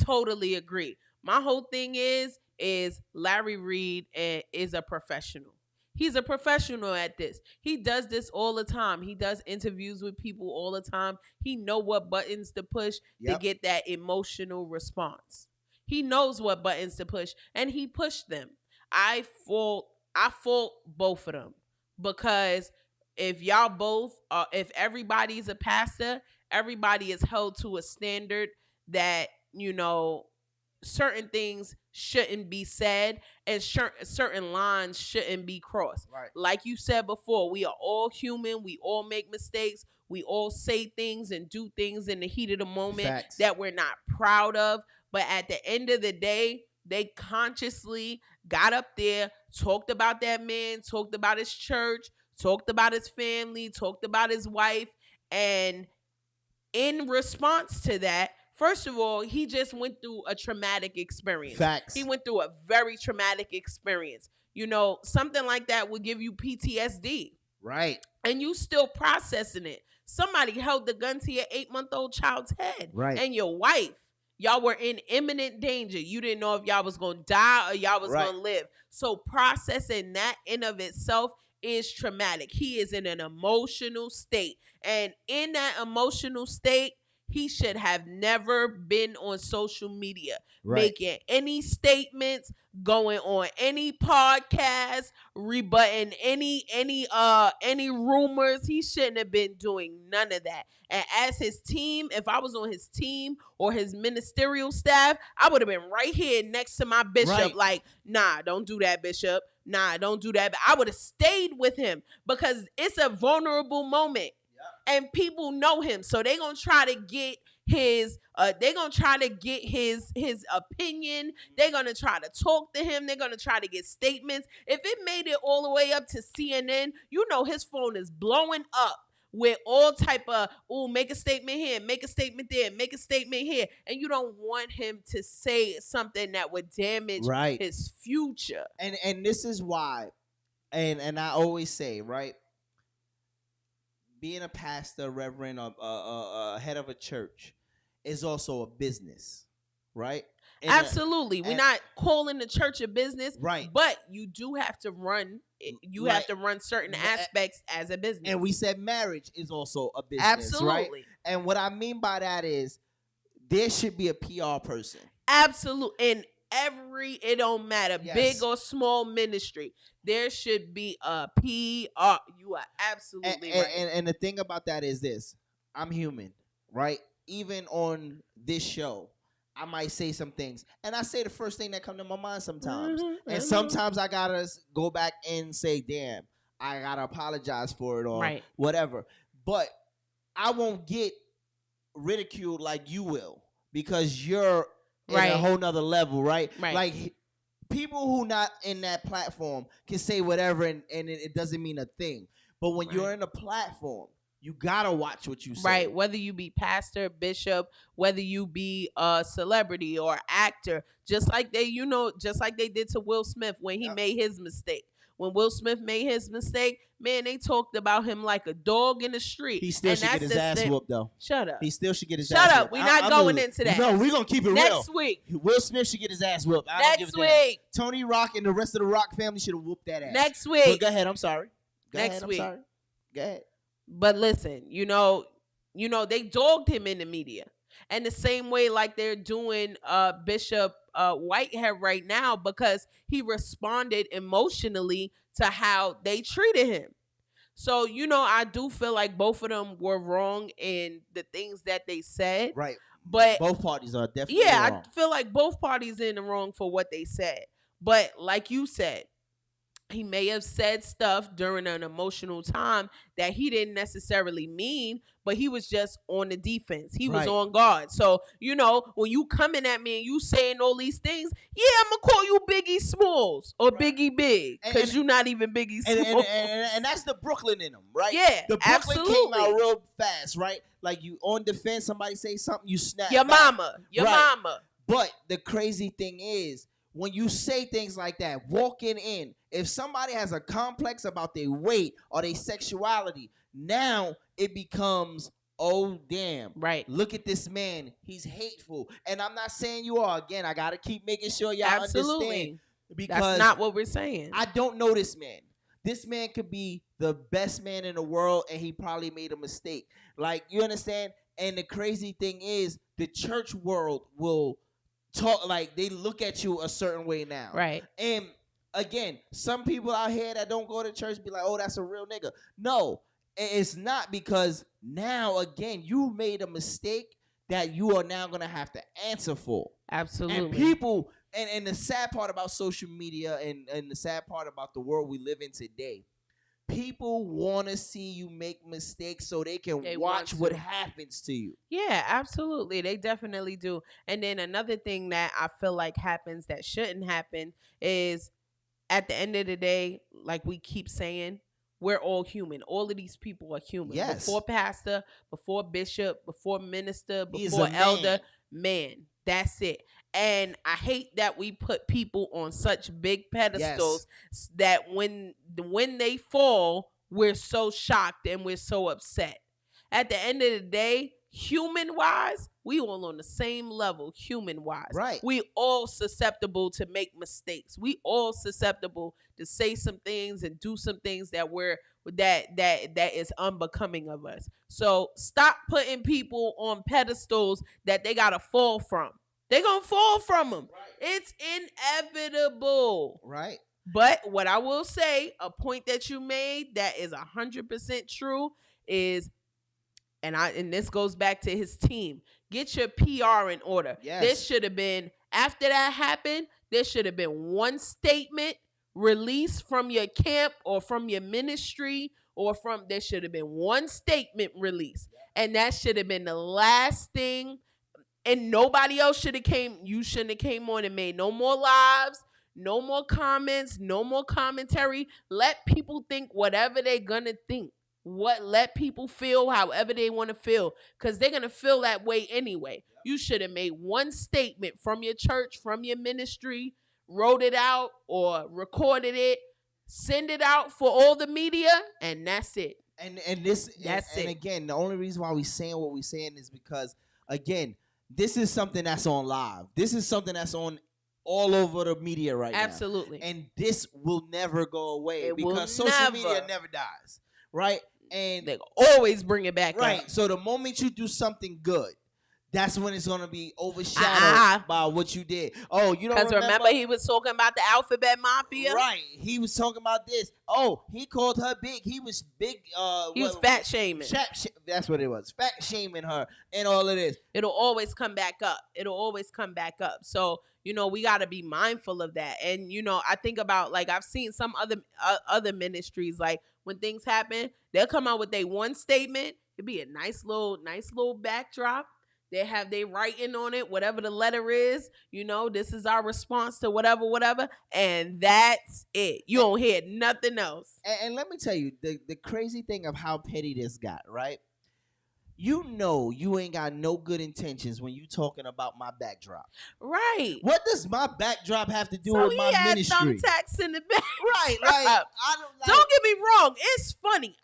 totally agree. My whole thing is, is Larry Reid is a professional. He's a professional at this. He does this all the time. He does interviews with people all the time. He know what buttons to push to get that emotional response. He knows what buttons to push, and he pushed them. I fault both of them, because if y'all both if everybody's a pastor, everybody is held to a standard that, you know, certain things shouldn't be said and certain lines shouldn't be crossed. Right. Like you said before, we are all human. We all make mistakes. We all say things and do things in the heat of the moment that we're not proud of. But at the end of the day, they consciously got up there, talked about that man, talked about his church, talked about his family, talked about his wife. And in response to that, first of all, he just went through a traumatic experience. Facts. He went through a very traumatic experience. You know, something like that would give you PTSD. Right. And you still processing it. Somebody held the gun to your 8-month-old child's head. Right. And your wife. Y'all were in imminent danger. You didn't know if y'all was going to die or y'all was going to live. So processing that in of itself is traumatic. He is in an emotional state. And in that emotional state, he should have never been on social media, making any statements, going on any podcast, rebutting any rumors. He shouldn't have been doing none of that. And as his team, if I was on his team or his ministerial staff, I would have been right here next to my bishop, like, nah, don't do that, bishop. Nah, don't do that. But I would have stayed with him, because it's a vulnerable moment. And people know him, so they're gonna try to get his opinion. They're gonna try to talk to him. They're gonna try to get statements. If it made it all the way up to CNN, you know his phone is blowing up with all type of, make a statement here, make a statement there, make a statement here. And you don't want him to say something that would damage his future. And this is why, and I always say, right, being a pastor, reverend, head of a church is also a business, right? And absolutely. We're not calling the church a business, but you do have to run. You have to run certain aspects as a business. And we said marriage is also a business, absolutely. Right? And what I mean by that is there should be a PR person. Absolutely. And it don't matter, big or small ministry, there should be a PR. You are absolutely right. And the thing about that is this: I'm human, right? Even on this show, I might say some things, and I say the first thing that come to my mind sometimes. And sometimes I gotta go back and say, "Damn, I gotta apologize for it," or whatever. But I won't get ridiculed like you will, because you're in a whole nother level, right? Like, people who not in that platform can say whatever, and it doesn't mean a thing. But when you're in a platform, you gotta watch what you say. Right. Whether you be pastor, bishop, whether you be a celebrity or actor, just like they did to Will Smith when he made his mistake. When Will Smith made his mistake, man, they talked about him like a dog in the street. He still should get his ass whooped, though. Shut up. He still should get his ass whooped. Shut up. We're not going into that. No, we're going to keep it real. Next week. Will Smith should get his ass whooped. Next week. Tony Rock and the rest of the Rock family should have whooped that ass. Next week. But go ahead. I'm sorry. Next week. Go ahead. But listen, you know, they dogged him in the media. And the same way like they're doing Bishop Whitehead right now, because he responded emotionally to how they treated him. So, you know, I do feel like both of them were wrong in the things that they said. Right. But both parties are definitely wrong. I feel like both parties in the wrong for what they said. But like you said, he may have said stuff during an emotional time that he didn't necessarily mean, but he was just on the defense. He was on guard. So, you know, when you coming at me and you saying all these things, I'm going to call you Biggie Smalls or Biggie Big, because you're not even Biggie Smalls. And that's the Brooklyn in him, right? Yeah, the Brooklyn came out absolutely. real fast, right? Like, you on defense, somebody say something, you snap Your back. mama. But the crazy thing is, when you say things like that, walking in, if somebody has a complex about their weight or their sexuality, now it becomes oh damn, right, look at this man, he's hateful. And I'm not saying you are. Again, I gotta keep making sure y'all understand, because that's not what we're saying. I don't know this man. This man could be the best man in the world, and he probably made a mistake. Like, you understand? And the crazy thing is, the church world will talk, like, they look at you a certain way now. Right. And again, some people out here that don't go to church be like, oh, that's a real nigga. No, it's not, because now, again, you made a mistake that you are now going to have to answer for. Absolutely. And people, and the sad part about social media and the sad part about the world we live in today, people want to see you make mistakes so they can watch what happens to you. Yeah, absolutely. They definitely do. And then another thing that I feel like happens that shouldn't happen is, at the end of the day, like we keep saying, we're all human. All of these people are human. Yes. Before pastor, before bishop, before minister, before elder, man. That's it. And I hate that we put people on such big pedestals that when they fall, we're so shocked and we're so upset. At the end of the day, human-wise, we all on the same level, human-wise. Right. We all susceptible to make mistakes. We all susceptible to say some things and do some things that that is unbecoming of us. So stop putting people on pedestals that they gotta fall from. They're gonna fall from them. Right. It's inevitable. Right. But what I will say, a point that you made that is 100% true is, and this goes back to his team, get your PR in order. Yes. This should have been, after that happened, there should have been one statement released from your camp or from your ministry, or there should have been one statement released. And that should have been the last thing. And nobody else should have came. You shouldn't have came on and made no more lives, no more comments, no more commentary. Let people think whatever they're gonna think. Let people feel however they want to feel, because they're gonna feel that way anyway. You should have made one statement from your church, from your ministry, wrote it out or recorded it, send it out for all the media, and that's it. And again, the only reason why we saying what we saying is because, again, this is something that's on live. This is something that's on all over the media right now. Absolutely. And this will never go away, It will because social media never. never dies. Right? And they always bring it back right. up. So the moment you do something good, that's when it's going to be overshadowed by what you did. Oh, you don't remember he was talking about the Alphabet Mafia? Right. He was talking about this. Oh, he called her big. He was big. He was fat shaming. That's what it was. Fat shaming her and all of this. It'll always come back up. So, we got to be mindful of that. And, I think about, like, I've seen some other ministries, like, when things happen, they'll come out with one statement. It'd be a nice little backdrop. They have their writing on it, whatever the letter is, this is our response to whatever, and that's it. You don't hear nothing else. And let me tell you, the crazy thing of how petty this got, right? You ain't got no good intentions when you talking about my backdrop. Right. What does my backdrop have to do with my ministry? Thumbtacks in the back. Right. Like, don't get me wrong. It's funny.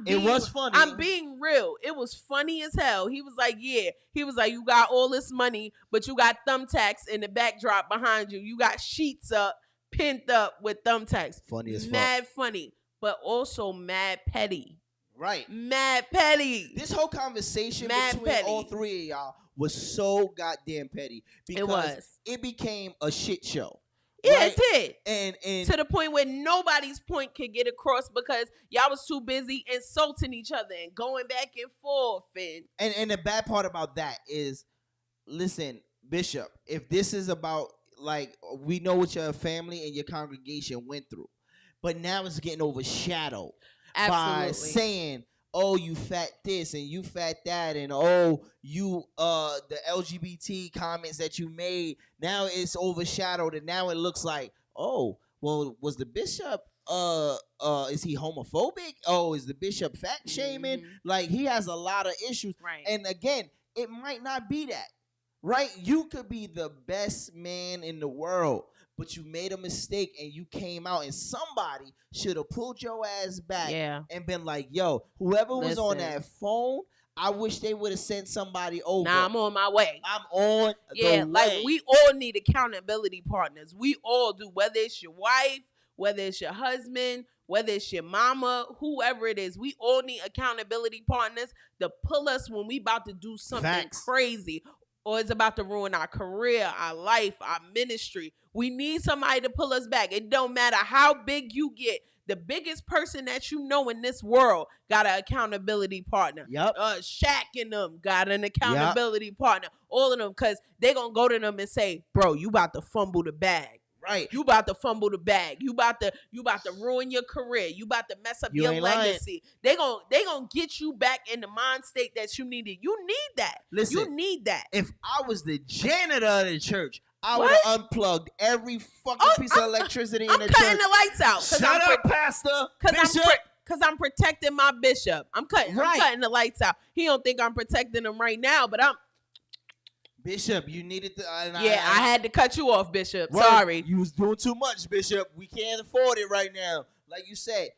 It was funny. I'm being real. It was funny as hell. He was like, you got all this money, but you got thumbtacks in the backdrop behind you. You got sheets up, pinned up with thumbtacks. Funny as fuck. Mad funny, but also mad petty. Right. Mad petty. This whole conversation between all three of y'all was so goddamn petty, because it became a shit show. Yeah, right? it did. And to the point where nobody's point could get across, because y'all was too busy insulting each other and going back and forth. And the bad part about that is, listen, Bishop, if this is about, like, we know what your family and your congregation went through, but now it's getting overshadowed. Absolutely. By saying, oh, you fat this and you fat that, and oh, you the LGBT comments that you made, now it's overshadowed, and now it looks like, oh, well, was the bishop is he homophobic? Oh, is the bishop fat shaming? Mm-hmm. Like, he has a lot of issues. Right. And again, it might not be that. Right? You could be the best man in the world, but you made a mistake and you came out, and somebody should have pulled your ass back and been like, yo, whoever was on that phone, I wish they would have sent somebody over. Nah, I'm on my way. I'm on the way. We all need accountability partners. We all do, whether it's your wife, whether it's your husband, whether it's your mama, whoever it is. We all need accountability partners to pull us when we about to do something crazy or it's about to ruin our career, our life, our ministry. We need somebody to pull us back. It don't matter how big you get. The biggest person that you know in this world got an accountability partner. Yep. Shaq and them got an accountability partner. All of them, because they going to go to them and say, bro, you about to fumble the bag. Right. You about to fumble the bag. You about to ruin your career. You about to mess up your legacy. They gonna get you back in the mind state that you needed. You need that. Listen, you need that. If I was the janitor of the church, I would have unplugged every fucking piece of electricity in the church. I'm cutting the lights out. Shut up, Pastor. Because I'm protecting my bishop. I'm cutting the lights out. He don't think I'm protecting him right now, but I'm. Bishop, you needed to. I had to cut you off, Bishop. Right. Sorry. You was doing too much, Bishop. We can't afford it right now. Like you said.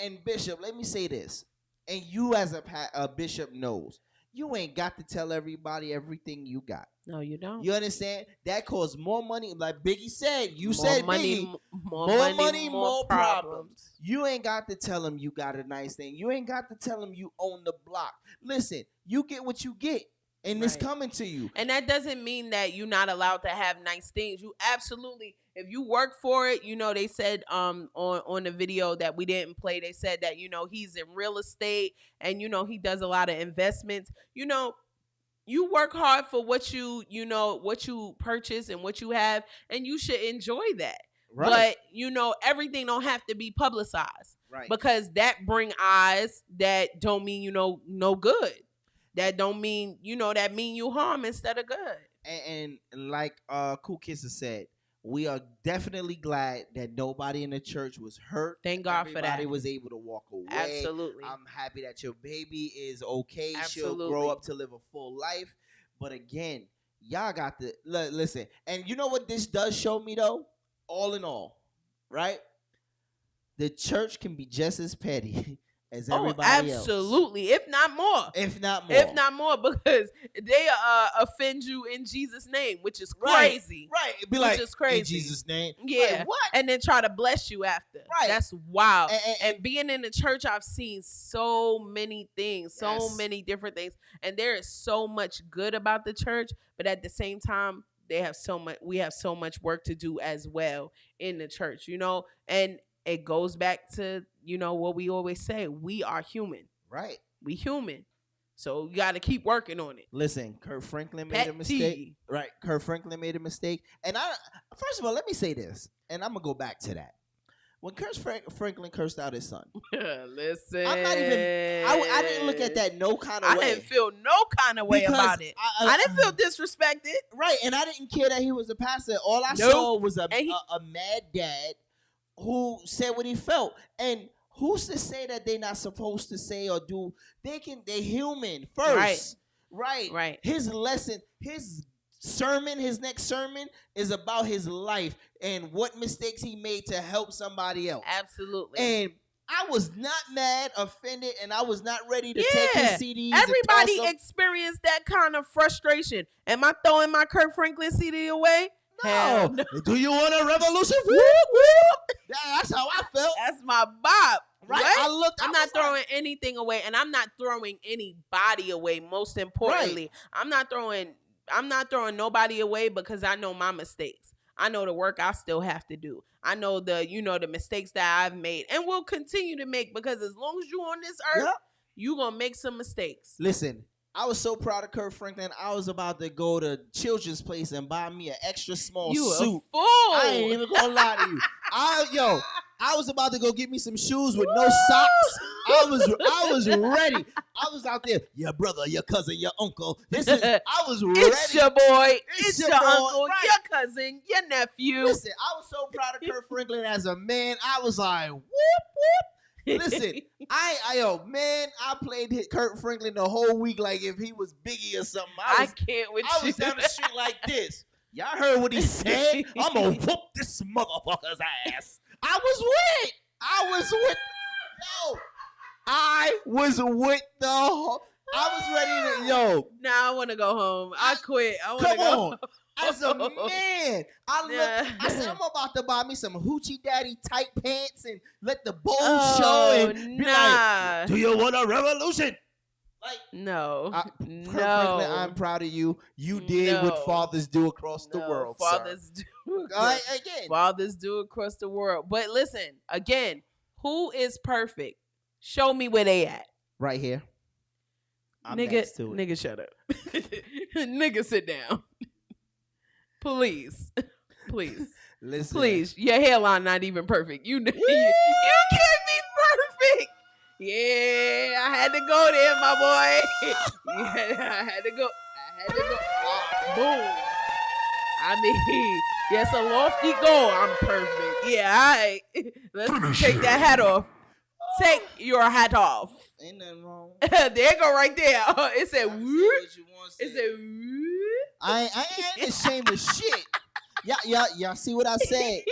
And Bishop, let me say this. And you as a bishop knows. You ain't got to tell everybody everything you got. No, you don't. You understand? That costs more money. Like Biggie said. You More said money, Biggie. more money, more problems. problems. You ain't got to tell them you got a nice thing. You ain't got to tell them you own the block. Listen, you get what you get. And it's coming to you. And that doesn't mean that you're not allowed to have nice things. You absolutely, if you work for it, they said on the video that we didn't play, they said that, he's in real estate and, he does a lot of investments. You work hard for what what you purchase and what you have, and you should enjoy that. Right. But, everything don't have to be publicized. Right. Because that bring eyes that don't mean, no good. That don't mean, that mean you harm instead of good. And like Cool Kisser said, we are definitely glad that nobody in the church was hurt. Thank God for that. Everybody was able to walk away. Absolutely. I'm happy that your baby is okay. Absolutely. She'll grow up to live a full life. But again, y'all got to listen. And you know what this does show me though? All in all, right? The church can be just as petty as everybody else. Absolutely. If not more. If not more, because they offend you in Jesus' name, which is crazy. Right. It'd be which like, is crazy. in Jesus' name. Yeah. Like, what? And then try to bless you after. Right. That's wild. And being in the church, I've seen so many things, so many different things. And there is so much good about the church, but at the same time, we have so much work to do as well in the church, and it goes back to, what we always say. We are human. Right. We human. So you got to keep working on it. Listen, Kurt Franklin made a mistake. Right. Kurt Franklin made a mistake. And first of all, let me say this, and I'm going to go back to that. When Kurt Franklin cursed out his son. Listen. I'm not even, I didn't look at that no kind of way. I didn't feel no kind of way about it. I didn't feel disrespected. Right. And I didn't care that he was a pastor. All I saw was a mad dad who said what he felt. And who's to say that they're not supposed to say or do? They're human first. Right. His lesson, his next sermon is about his life and what mistakes he made to help somebody else. Absolutely. And I was not mad, offended, and I was not ready to take his CDs. Everybody experienced that kind of frustration. Am I throwing my Kurt Franklin CD away? No. Do you want a revolution? Whoop, whoop. That's how I felt. That's my bop. Right. What? I'm not throwing anything away, and I'm not throwing anybody away. Most importantly, I'm not throwing nobody away because I know my mistakes. I know the work I still have to do. I know the mistakes that I've made and will continue to make, because as long as you're on this earth, you're going to make some mistakes. Listen, I was so proud of Kurt Franklin. I was about to go to Children's Place and buy me an extra small suit. You a fool. I ain't even going to lie to you. I was about to go get me some shoes with no socks. I was ready. I was out there. Your brother, your cousin, your uncle. I was ready. It's your boy. It's your uncle, your cousin, your nephew. Listen, I was so proud of Kurt Franklin as a man. I was like, whoop, whoop. Listen, I played Kurt Franklin the whole week like if he was Biggie or something. I can't with I was down the street like this. Y'all heard what he said? I'm gonna whoop this motherfucker's ass. I was with the whole. I was ready to Nah, I want to go home. I quit. I want to Come go. on. As a man, I said, I'm about to buy me some hoochie daddy tight pants and let the bowl show and be like, do you want a revolution? No. Perfectly, I'm proud of you. You did what fathers do across the world. Fathers sir. do. Again. Fathers do across the world. But listen, again, who is perfect? Show me where they at. Right here. I'm next to it. Nigga, shut up. Nigga, sit down. Please. Listen. Please. Your hairline not even perfect. You can't be perfect. Yeah, I had to go there, my boy. I had to go. Boom. I mean, yes, a lofty goal. I'm perfect. Yeah, all right. Let's take that hat off. Take your hat off. Ain't nothing wrong. There go right there. It said whoop. It said whoop. I ain't ashamed of shit. Y'all see what I said?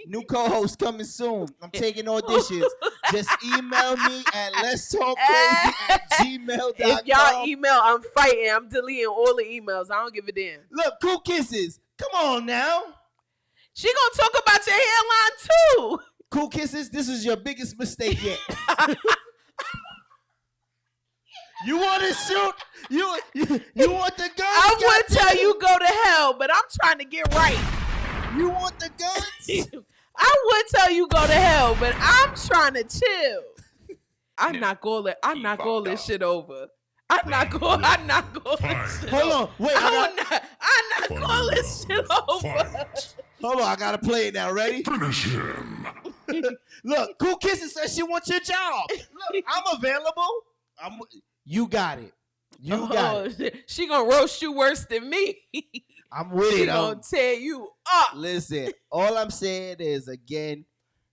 New co-host coming soon. I'm taking auditions. Just email me at letstalkcrazy@gmail.com. If y'all email, I'm fighting. I'm deleting all the emails. I don't give a damn. Look, Cool Kisses. Come on now. She gonna talk about your hairline too. Cool Kisses, this is your biggest mistake yet. You want to shoot? You want the guns? I would tell you go to hell, but I'm trying to get right. You want the guns? I would tell you go to hell, but I'm trying to chill. I'm not going this shit over. I'm not going this shit Hold on, wait. I'm not going this shit over. Hold on, I gotta play it now. Ready? Finish him. Look, Cool Kisses says she wants your job. Look, I'm available. You got it. You got it. She gonna roast you worse than me. I'm with it. She gonna tear you up. Listen, all I'm saying is, again,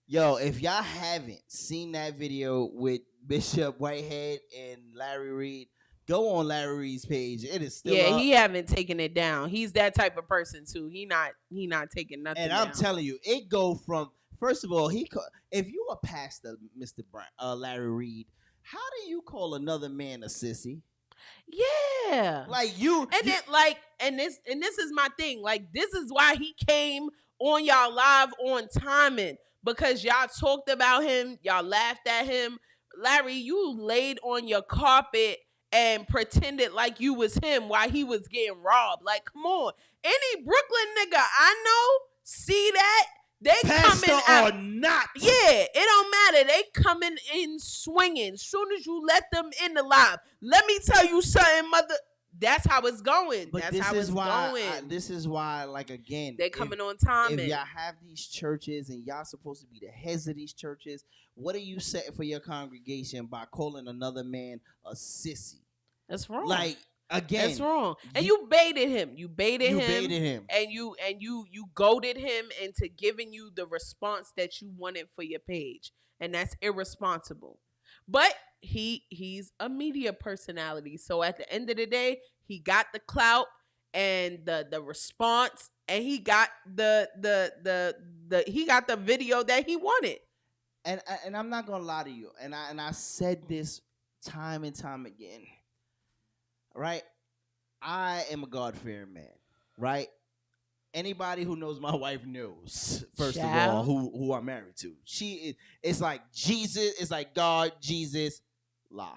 if y'all haven't seen that video with Bishop Whitehead and Larry Reid, go on Larry Reid's page. It is still up. He haven't taken it down. He's that type of person too. He not taking nothing And down. I'm telling you, it go from, first of all, if you a pastor, Mr. Larry Reid, how do you call another man a sissy? Yeah. And this is my thing. Like, this is why he came on y'all live on timing, because y'all talked about him, y'all laughed at him. Larry, you laid on your carpet and pretended like you was him while he was getting robbed. Like, come on. Any Brooklyn nigga I know see that? They Pastor coming out or not. Yeah, it don't matter. They coming in swinging. Soon as you let them in the live. Let me tell you something, mother. That's how it's going. But That's how it's going. This is why, like, again, they coming on time. If y'all have these churches and y'all supposed to be the heads of these churches, what are you setting for your congregation by calling another man a sissy? That's wrong. Like, again, that's wrong. And you baited him. You baited him. And you goaded him into giving you the response that you wanted for your page. And that's irresponsible. But he's a media personality. So at the end of the day, he got the clout and the response, and he got the video that he wanted. And I'm not gonna lie to you. And I said this time and time again. Right? I am a God-fearing man, right? Anybody who knows my wife knows, first of all, who I'm married to. It's like Jesus, it's like God, Jesus, law.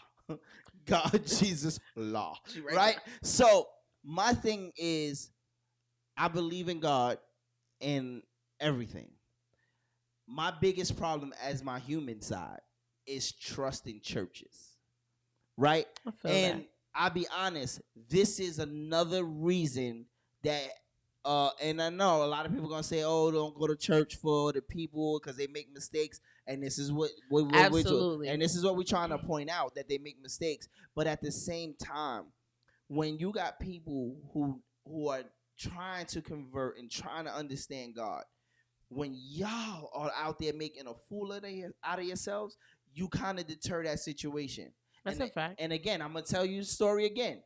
God, Jesus, law. Right? So my thing is, I believe in God and everything. My biggest problem as my human side is trusting churches. Right? I feel that. I'll be honest, this is another reason that, and I know a lot of people are going to say, oh, don't go to church for the people because they make mistakes. And this is what Absolutely. And this is what we're trying to point out, that they make mistakes. But at the same time, when you got people who are trying to convert and trying to understand God, when y'all are out there making a fool out of yourselves, you kind of deter that situation. That's a fact. And again, I'm gonna tell you the story again.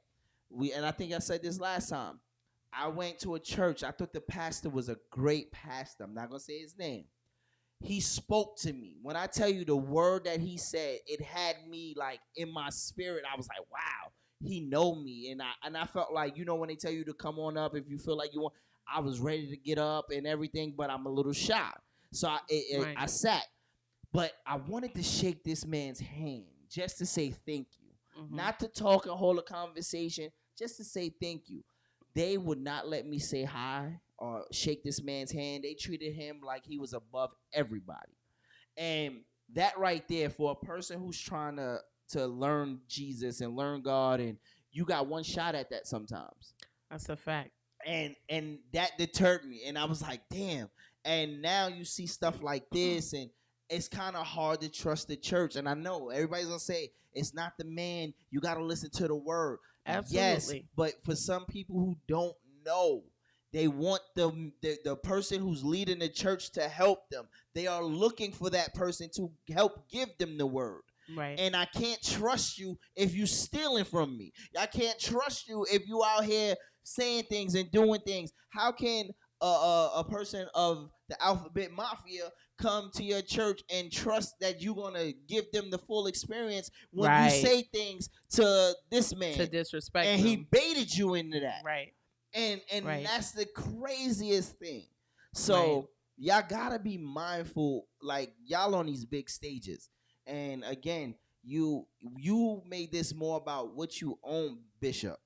And I think I said this last time. I went to a church. I thought the pastor was a great pastor. I'm not going to say his name. He spoke to me. When I tell you the word that he said, it had me like in my spirit. I was like, wow, he know me. And I felt like, you know, when they tell you to come on up, if you feel like you want, I was ready to get up and everything, but I'm a little shy. So I sat. But I wanted to shake this man's hand just to say thank you. Mm-hmm. Not to talk and hold a conversation, just to say thank you. They would not let me say hi or shake this man's hand. They treated him like he was above everybody. And that right there, for a person who's trying to learn Jesus and learn God, and you got one shot at that sometimes. That's a fact. And that deterred me. And I was like, damn. And now you see stuff like this, and it's kind of hard to trust the church. And I know everybody's going to say, it's not the man. You got to listen to the word. Absolutely. Yes, but for some people who don't know, they want the person who's leading the church to help them. They are looking for that person to help give them the word. Right. And I can't trust you if you stealing from me. I can't trust you if you out here saying things and doing things. How can a person of the Alphabet Mafia come to your church and trust that you're going to give them the full experience when you say things to this man? To disrespect and him. he baited you into that. Right. And Right. that's the craziest thing. So y'all got to be mindful, like y'all on these big stages. And again, you made this more about what you own, Bishop.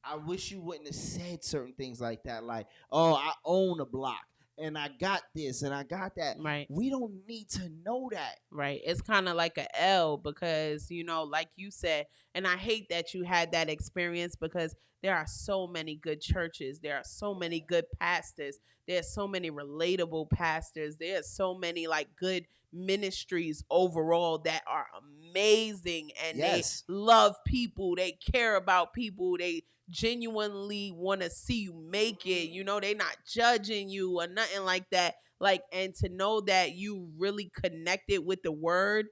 I wish you wouldn't have said certain things like that, like, oh, I own a block and I got this and I got that. Right. We don't need to know that. Right. It's kind of like a L because, you know, like you said, and I hate that you had that experience because there are so many good churches. There are so many good pastors. There's so many relatable pastors. There's so many like good ministries overall that are amazing and they love people. They care about people. They genuinely want to see you make it. You know, they not judging you or nothing like that. Like, and to know that you really connected with the word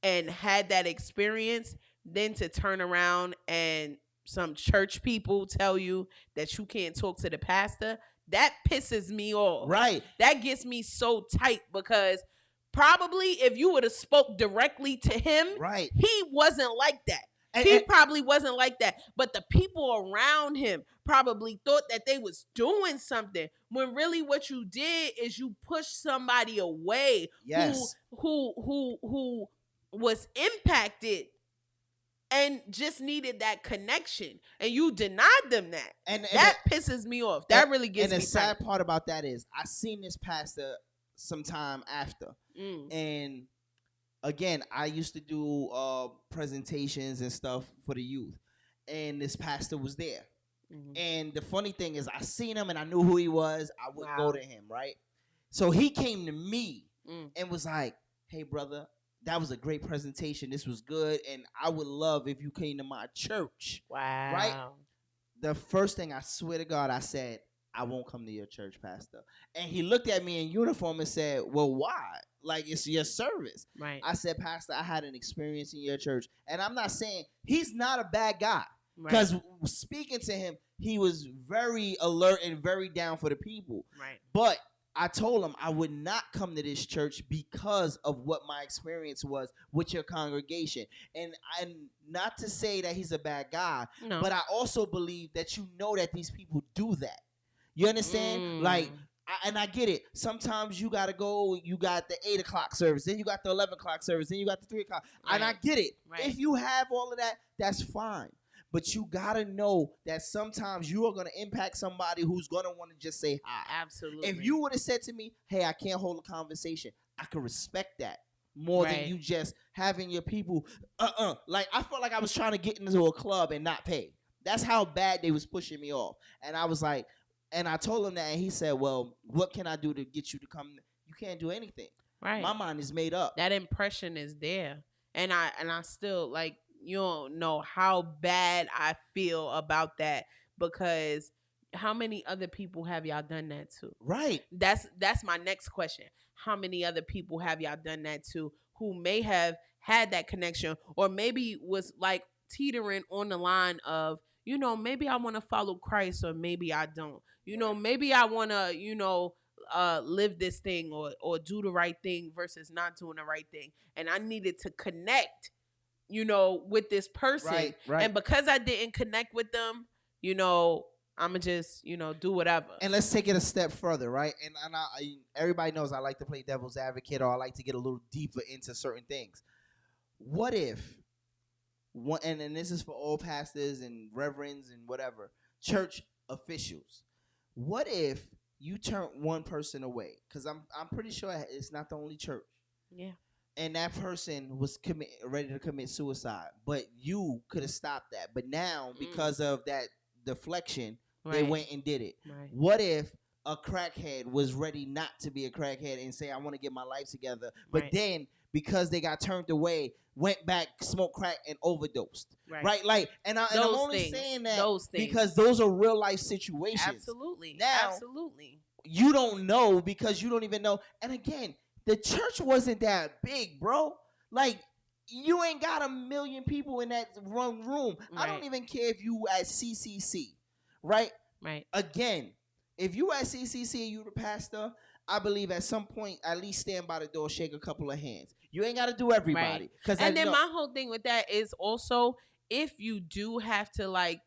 and had that experience, then to turn around and some church people tell you that you can't talk to the pastor, that pisses me off. Right. That gets me so tight because probably if you would have spoke directly to him, he wasn't like that. He probably wasn't like that. But the people around him probably thought that they was doing something when really what you did is you pushed somebody away who was impacted and just needed that connection. And you denied them that. And that pisses me off. That really gets me And the sad tight. part about that is I seen this pastor sometime after. And again, I used to do presentations and stuff for the youth, and this pastor was there. And the funny thing is, I seen him and I knew who he was. I would go to him, right? So he came to me and was like, "Hey, brother, that was a great presentation. This was good, and I would love if you came to my church." Wow! Right? The first thing, I swear to God, I said, "I won't come to your church, pastor." And he looked at me in uniform and said, "Well, why? Like, it's your service." Right. I said, "Pastor, I had an experience in your church." And I'm not saying he's not a bad guy. Because speaking to him, he was very alert and very down for the people. Right. But I told him I would not come to this church because of what my experience was with your congregation. And not to say that he's a bad guy, but I also believe that you know that these people do that. You understand? Like, and I get it. Sometimes you got to go, you got the 8 o'clock service, then you got the 11 o'clock service, then you got the 3 o'clock. And I get it. If you have all of that, that's fine. But you got to know that sometimes you are going to impact somebody who's going to want to just say hi. Absolutely. If you would have said to me, "Hey, I can't hold a conversation," I could respect that more than you just having your people, Like, I felt like I was trying to get into a club and not pay. That's how bad they was pushing me off. And I was like, and I told him that, and he said, "Well, what can I do to get you to come?" You can't do anything. Right. My mind is made up. That impression is there. And I still, like, you don't know how bad I feel about that, because how many other people have y'all done that to? Right. That's my next question. How many other people have y'all done that to who may have had that connection or maybe was like teetering on the line of, maybe I want to follow Christ or maybe I don't. Maybe I want to, live this thing or do the right thing versus not doing the right thing. And I needed to connect, with this person. Right. And because I didn't connect with them, I'ma just, do whatever. And let's take it a step further, right? And everybody knows I like to play devil's advocate, or I like to get a little deeper into certain things. What if, and this is for all pastors and reverends and whatever, church officials, what if you turn one person away? Because I'm pretty sure it's not the only church. Yeah. And that person was ready to commit suicide, but you could have stopped that. But now, because of that deflection, they went and did it. Right. What if a crackhead was ready not to be a crackhead and say, I want to get my life together, but then because they got turned away, went back, smoked crack, and overdosed. Right? Like, and I'm only saying that because those are real life situations. Absolutely. Now, absolutely. You don't know because you don't even know. And again, the church wasn't that big, bro. Like, you ain't got 1 million people in that one room. I don't even care if you at CCC, right? Right. Again, if you at CCC and you the pastor, I believe at some point at least stand by the door, shake a couple of hands. You ain't got to do everybody. Right. And then my whole thing with that is also, if you do have to, like,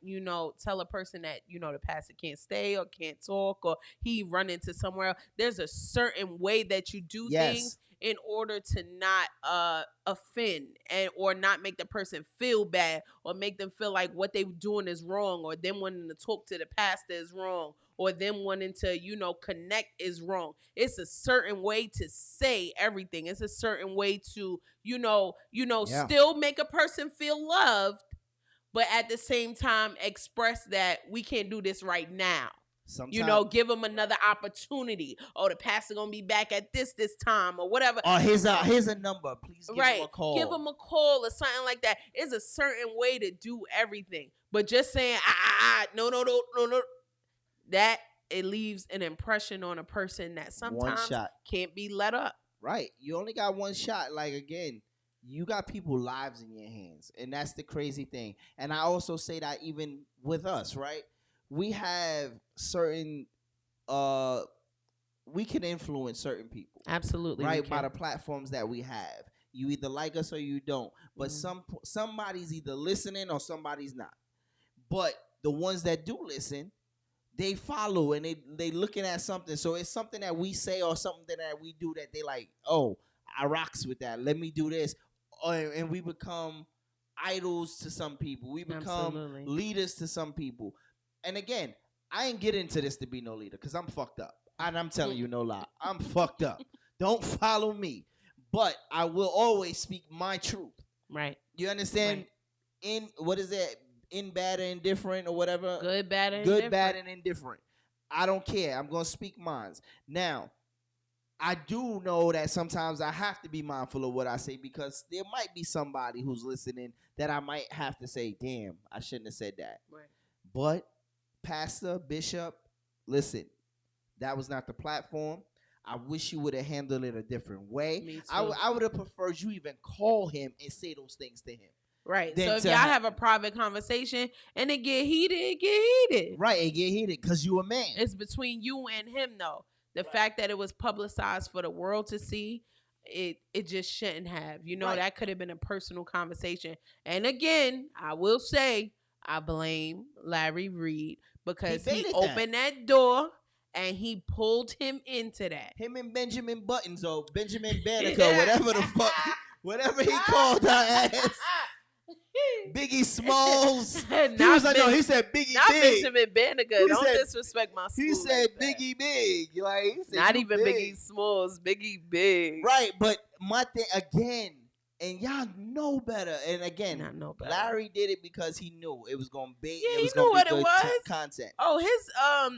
tell a person that, the pastor can't stay or can't talk or he run into somewhere else, there's a certain way that you do things in order to not offend or not make the person feel bad or make them feel like what they're doing is wrong, or them wanting to talk to the pastor is wrong, or them wanting to, connect is wrong. It's a certain way to say everything. It's a certain way to, still make a person feel loved, but at the same time express that we can't do this right now. Sometimes, give them another opportunity. Oh, the pastor gonna be back at this time or whatever. Oh, here's a number. Please give him a call. Give them a call or something like that. It's a certain way to do everything. But just saying, no, that it leaves an impression on a person that sometimes can't be let up. Right. You only got one shot. Like, again, you got people's lives in your hands. And that's the crazy thing. And I also say that even with us, right? We have certain, we can influence certain people. Absolutely. Right, by the platforms that we have. You either like us or you don't. But somebody's either listening or somebody's not. But the ones that do listen, they follow and they looking at something. So it's something that we say or something that we do that they like, oh, I rocks with that. Let me do this. And we become idols to some people. We become leaders to some people. And again, I ain't get into this to be no leader because I'm fucked up. And I'm telling you no lie. I'm fucked up. Don't follow me. But I will always speak my truth. Right. You understand? Right. What is that? In, bad, and indifferent or whatever. Good, bad, and indifferent. Good, bad, and indifferent. I don't care. I'm going to speak mine. Now, I do know that sometimes I have to be mindful of what I say because there might be somebody who's listening that I might have to say, damn, I shouldn't have said that. Right. But pastor, bishop, listen, that was not the platform. I wish you would have handled it a different way. Me too. I would have preferred you even call him and say those things to him. Right. So if y'all have a private conversation and it get heated, get heated. Right, it get heated because you a man. It's between you and him, though. The fact that it was publicized for the world to see, it just shouldn't have. That could have been a personal conversation. And again, I will say, I blame Larry Reid because he opened that door and he pulled him into that. Him and Benjamin Buttons or Benjamin Banneker, whatever the fuck, whatever he called her ass. Biggie Smalls. He was like, no, he said Biggie not Big. Not Benjamin Banneker. Don't disrespect my school. He said like Biggie Big. Like, he said not even big. Biggie Smalls. Biggie Big. Right, but my thing again, and y'all know better. And again, Larry did it because he knew it was gonna be. Yeah, it was he knew gonna what be it good was. Content. Oh,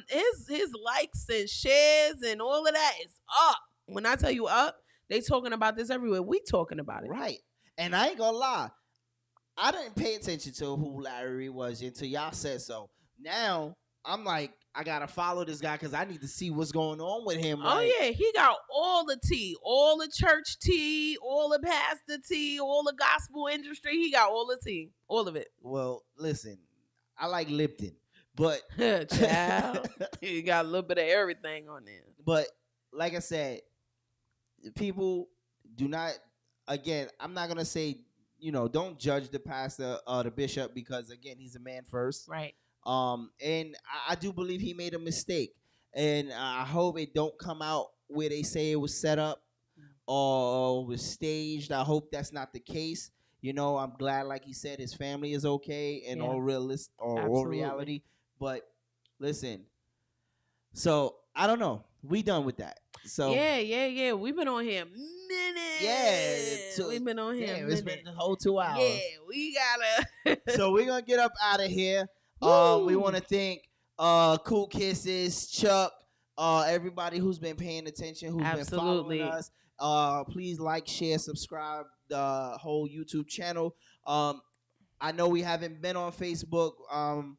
his likes and shares and all of that is up. When I tell you up, they talking about this everywhere. We talking about it. Right, and I ain't gonna lie. I didn't pay attention to who Larry was until y'all said so. Now, I'm like, I got to follow this guy because I need to see what's going on with him. Oh, yeah. He got all the tea, all the church tea, all the pastor tea, all the gospel industry. He got all the tea, all of it. Well, listen, I like Lipton, but Child, you got a little bit of everything on there. But like I said, people do not. Again, I'm not gonna say don't judge the pastor or the bishop because again he's a man first, right? And I do believe he made a mistake, and I hope it don't come out where they say it was set up or was staged. I hope that's not the case. I'm glad, like he said, his family is okay and all reality. But listen, so I don't know. We done with that. So yeah. We've been on here minutes. Yeah, we've been on here. It's been the whole 2 hours. Yeah, we gotta. So we're gonna get up out of here. We want to thank Cool Kisses, Chuck, everybody who's been paying attention, who's been following us. Please like, share, subscribe the whole YouTube channel. I know we haven't been on Facebook. I'm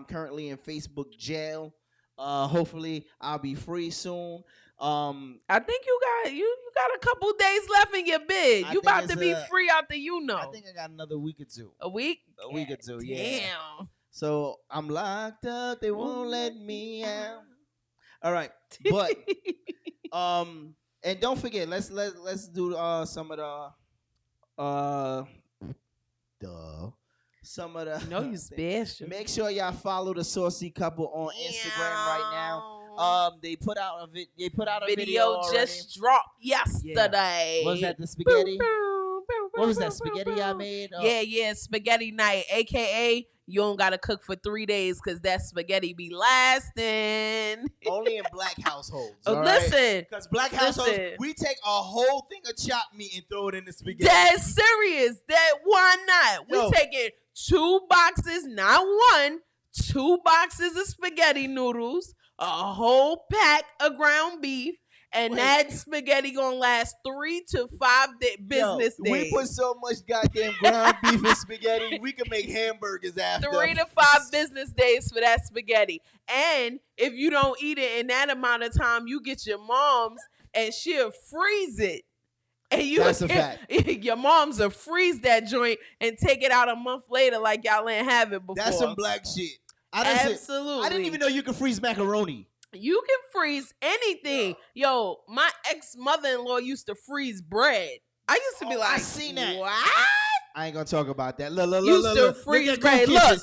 currently in Facebook jail. Hopefully I'll be free soon. I think you got a couple days left in your bid. You about to be free out the I think I got another week or two. A week? A week or two, yeah. Damn. So I'm locked up. They won't let me out. All right, but and don't forget, let's do some of the No, you special. Make sure y'all follow the Saucy Couple on Instagram right now. They put out a video just dropped yesterday. Yeah. Was that the spaghetti? What was that spaghetti I made? Yeah, spaghetti night, aka you don't gotta cook for 3 days because that spaghetti be lasting. Only in black households. Listen, because black households, we take a whole thing of chopped meat and throw it in the spaghetti. That's serious. Why not? We taking 2 boxes, not one, 2 boxes of spaghetti noodles, a whole pack of ground beef. And that spaghetti gonna last 3 to 5 business days. We put so much goddamn ground beef in spaghetti, we can make hamburgers after. 3 to 5 business days for that spaghetti. And if you don't eat it in that amount of time, you get your mom's and she'll freeze it. And that's a fact. Your mom's will freeze that joint and take it out a month later like y'all ain't have it before. That's some black shit. Absolutely. I didn't even know you could freeze macaroni. You can freeze anything. Yo, my ex-mother-in-law used to freeze bread. I used to be like, I seen that. What? I ain't gonna talk about that. Used to freeze bread. Look,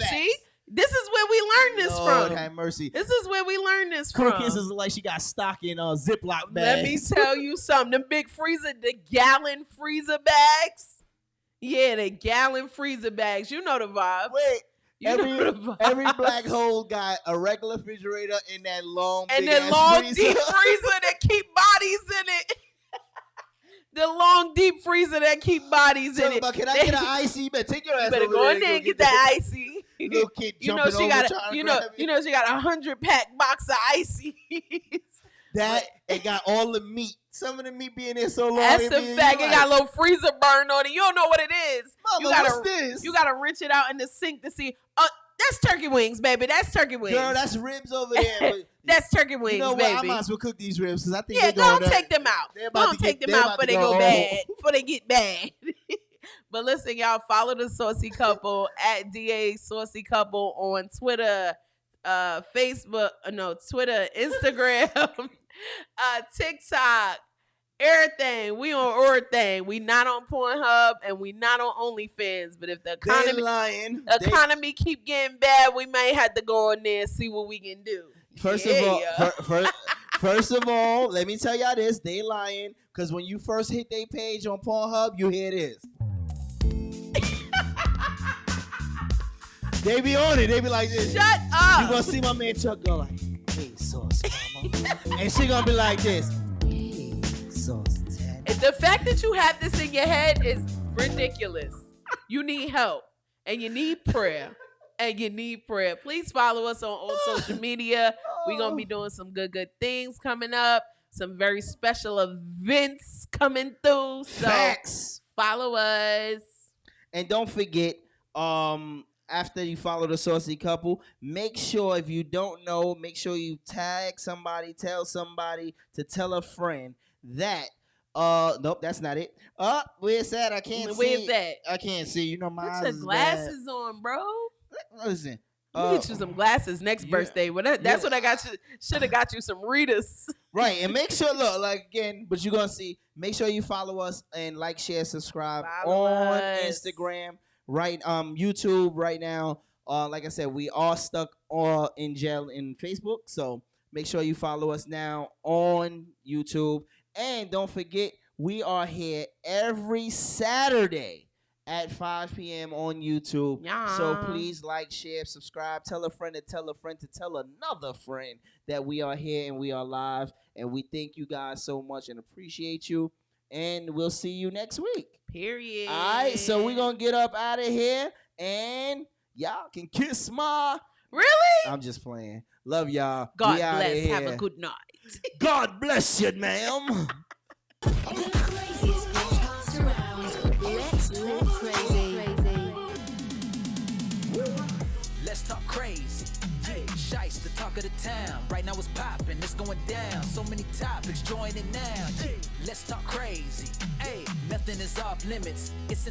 see? This is where we learned this Lord from. have mercy. This is where we learned this from. Cookie's is like she got stock in Ziploc bags. Let me tell you something. Them big the gallon freezer bags. Yeah, the gallon freezer bags. You know the vibe. Wait. Every black hole got a regular refrigerator in that long and big the long freezer. deep freezer that keep bodies in it. The long deep freezer that keep bodies in it. But can I get an icy? You better take your ass You better over go there in there and get that icy. Little kid you know jumping she over got trying to you grab it. know she got 100-pack box of icy. That it got all the meat. Some of the meat being there so long. That's a fact. It got a little freezer burn on it. You don't know what it is. Mama, what's this? You gotta rinse it out in the sink to see. That's turkey wings, baby. That's turkey wings. Girl, that's ribs over there. That's turkey wings, you know what? baby. I might as well cook these ribs because I think Yeah, they're going don't take them out. Don't take them out before they go bad. Before they get bad. But listen, y'all, follow the Saucy Couple at DA Saucy Couple on Twitter, Facebook, Twitter, Instagram, TikTok, everything. We on everything. We not on Pornhub and we not on OnlyFans. But if the economy keep getting bad, we may have to go on there and see what we can do. First of all, let me tell y'all this: they lying because when you first hit their page on Pornhub, you hear this. They be on it. They be like this. Shut up. You gonna see my man Chuck go like, "Hey, sauce, mama," and she gonna be like this. Hey, sauce, Tatted. The fact that you have this in your head is ridiculous. You need help and you need prayer. Please follow us on all social media. We're gonna be doing some good things coming up. Some very special events coming through. So Facts. Follow us. And don't forget, after you follow the Saucy Couple, make sure if you don't know, make sure you tag somebody, tell somebody to tell a friend that. Nope, that's not it. Where's that? I can't see. Where's that? I can't see. You know my Put eyes your is glasses on, bro. bad. Listen. Let me get you some glasses next birthday. That's what I got you. Should have got you some readers. Right, and make sure, look, like again, but you're gonna see. Make sure you follow us and like, share, subscribe on Instagram, right? YouTube right now. Like I said, we are stuck in jail in Facebook, so make sure you follow us now on YouTube, and don't forget we are here every Saturday at 5 p.m. on YouTube. Yeah. So please like, share, subscribe, tell a friend to tell a friend to tell another friend that we are here and we are live. And we thank you guys so much and appreciate you. And we'll see you next week. Period. All right, so we're going to get up out of here. And y'all can kiss my... Really? I'm just playing. Love y'all. God We outta bless. here. Have a good night. God bless you, ma'am. The craziest podcast around. Let's talk crazy. Let's talk crazy. Yeah, Shice, the talk of the town. Right now it's popping, it's going down. So many topics, join in now. Yeah, let's talk crazy. Hey, nothing is off limits. It's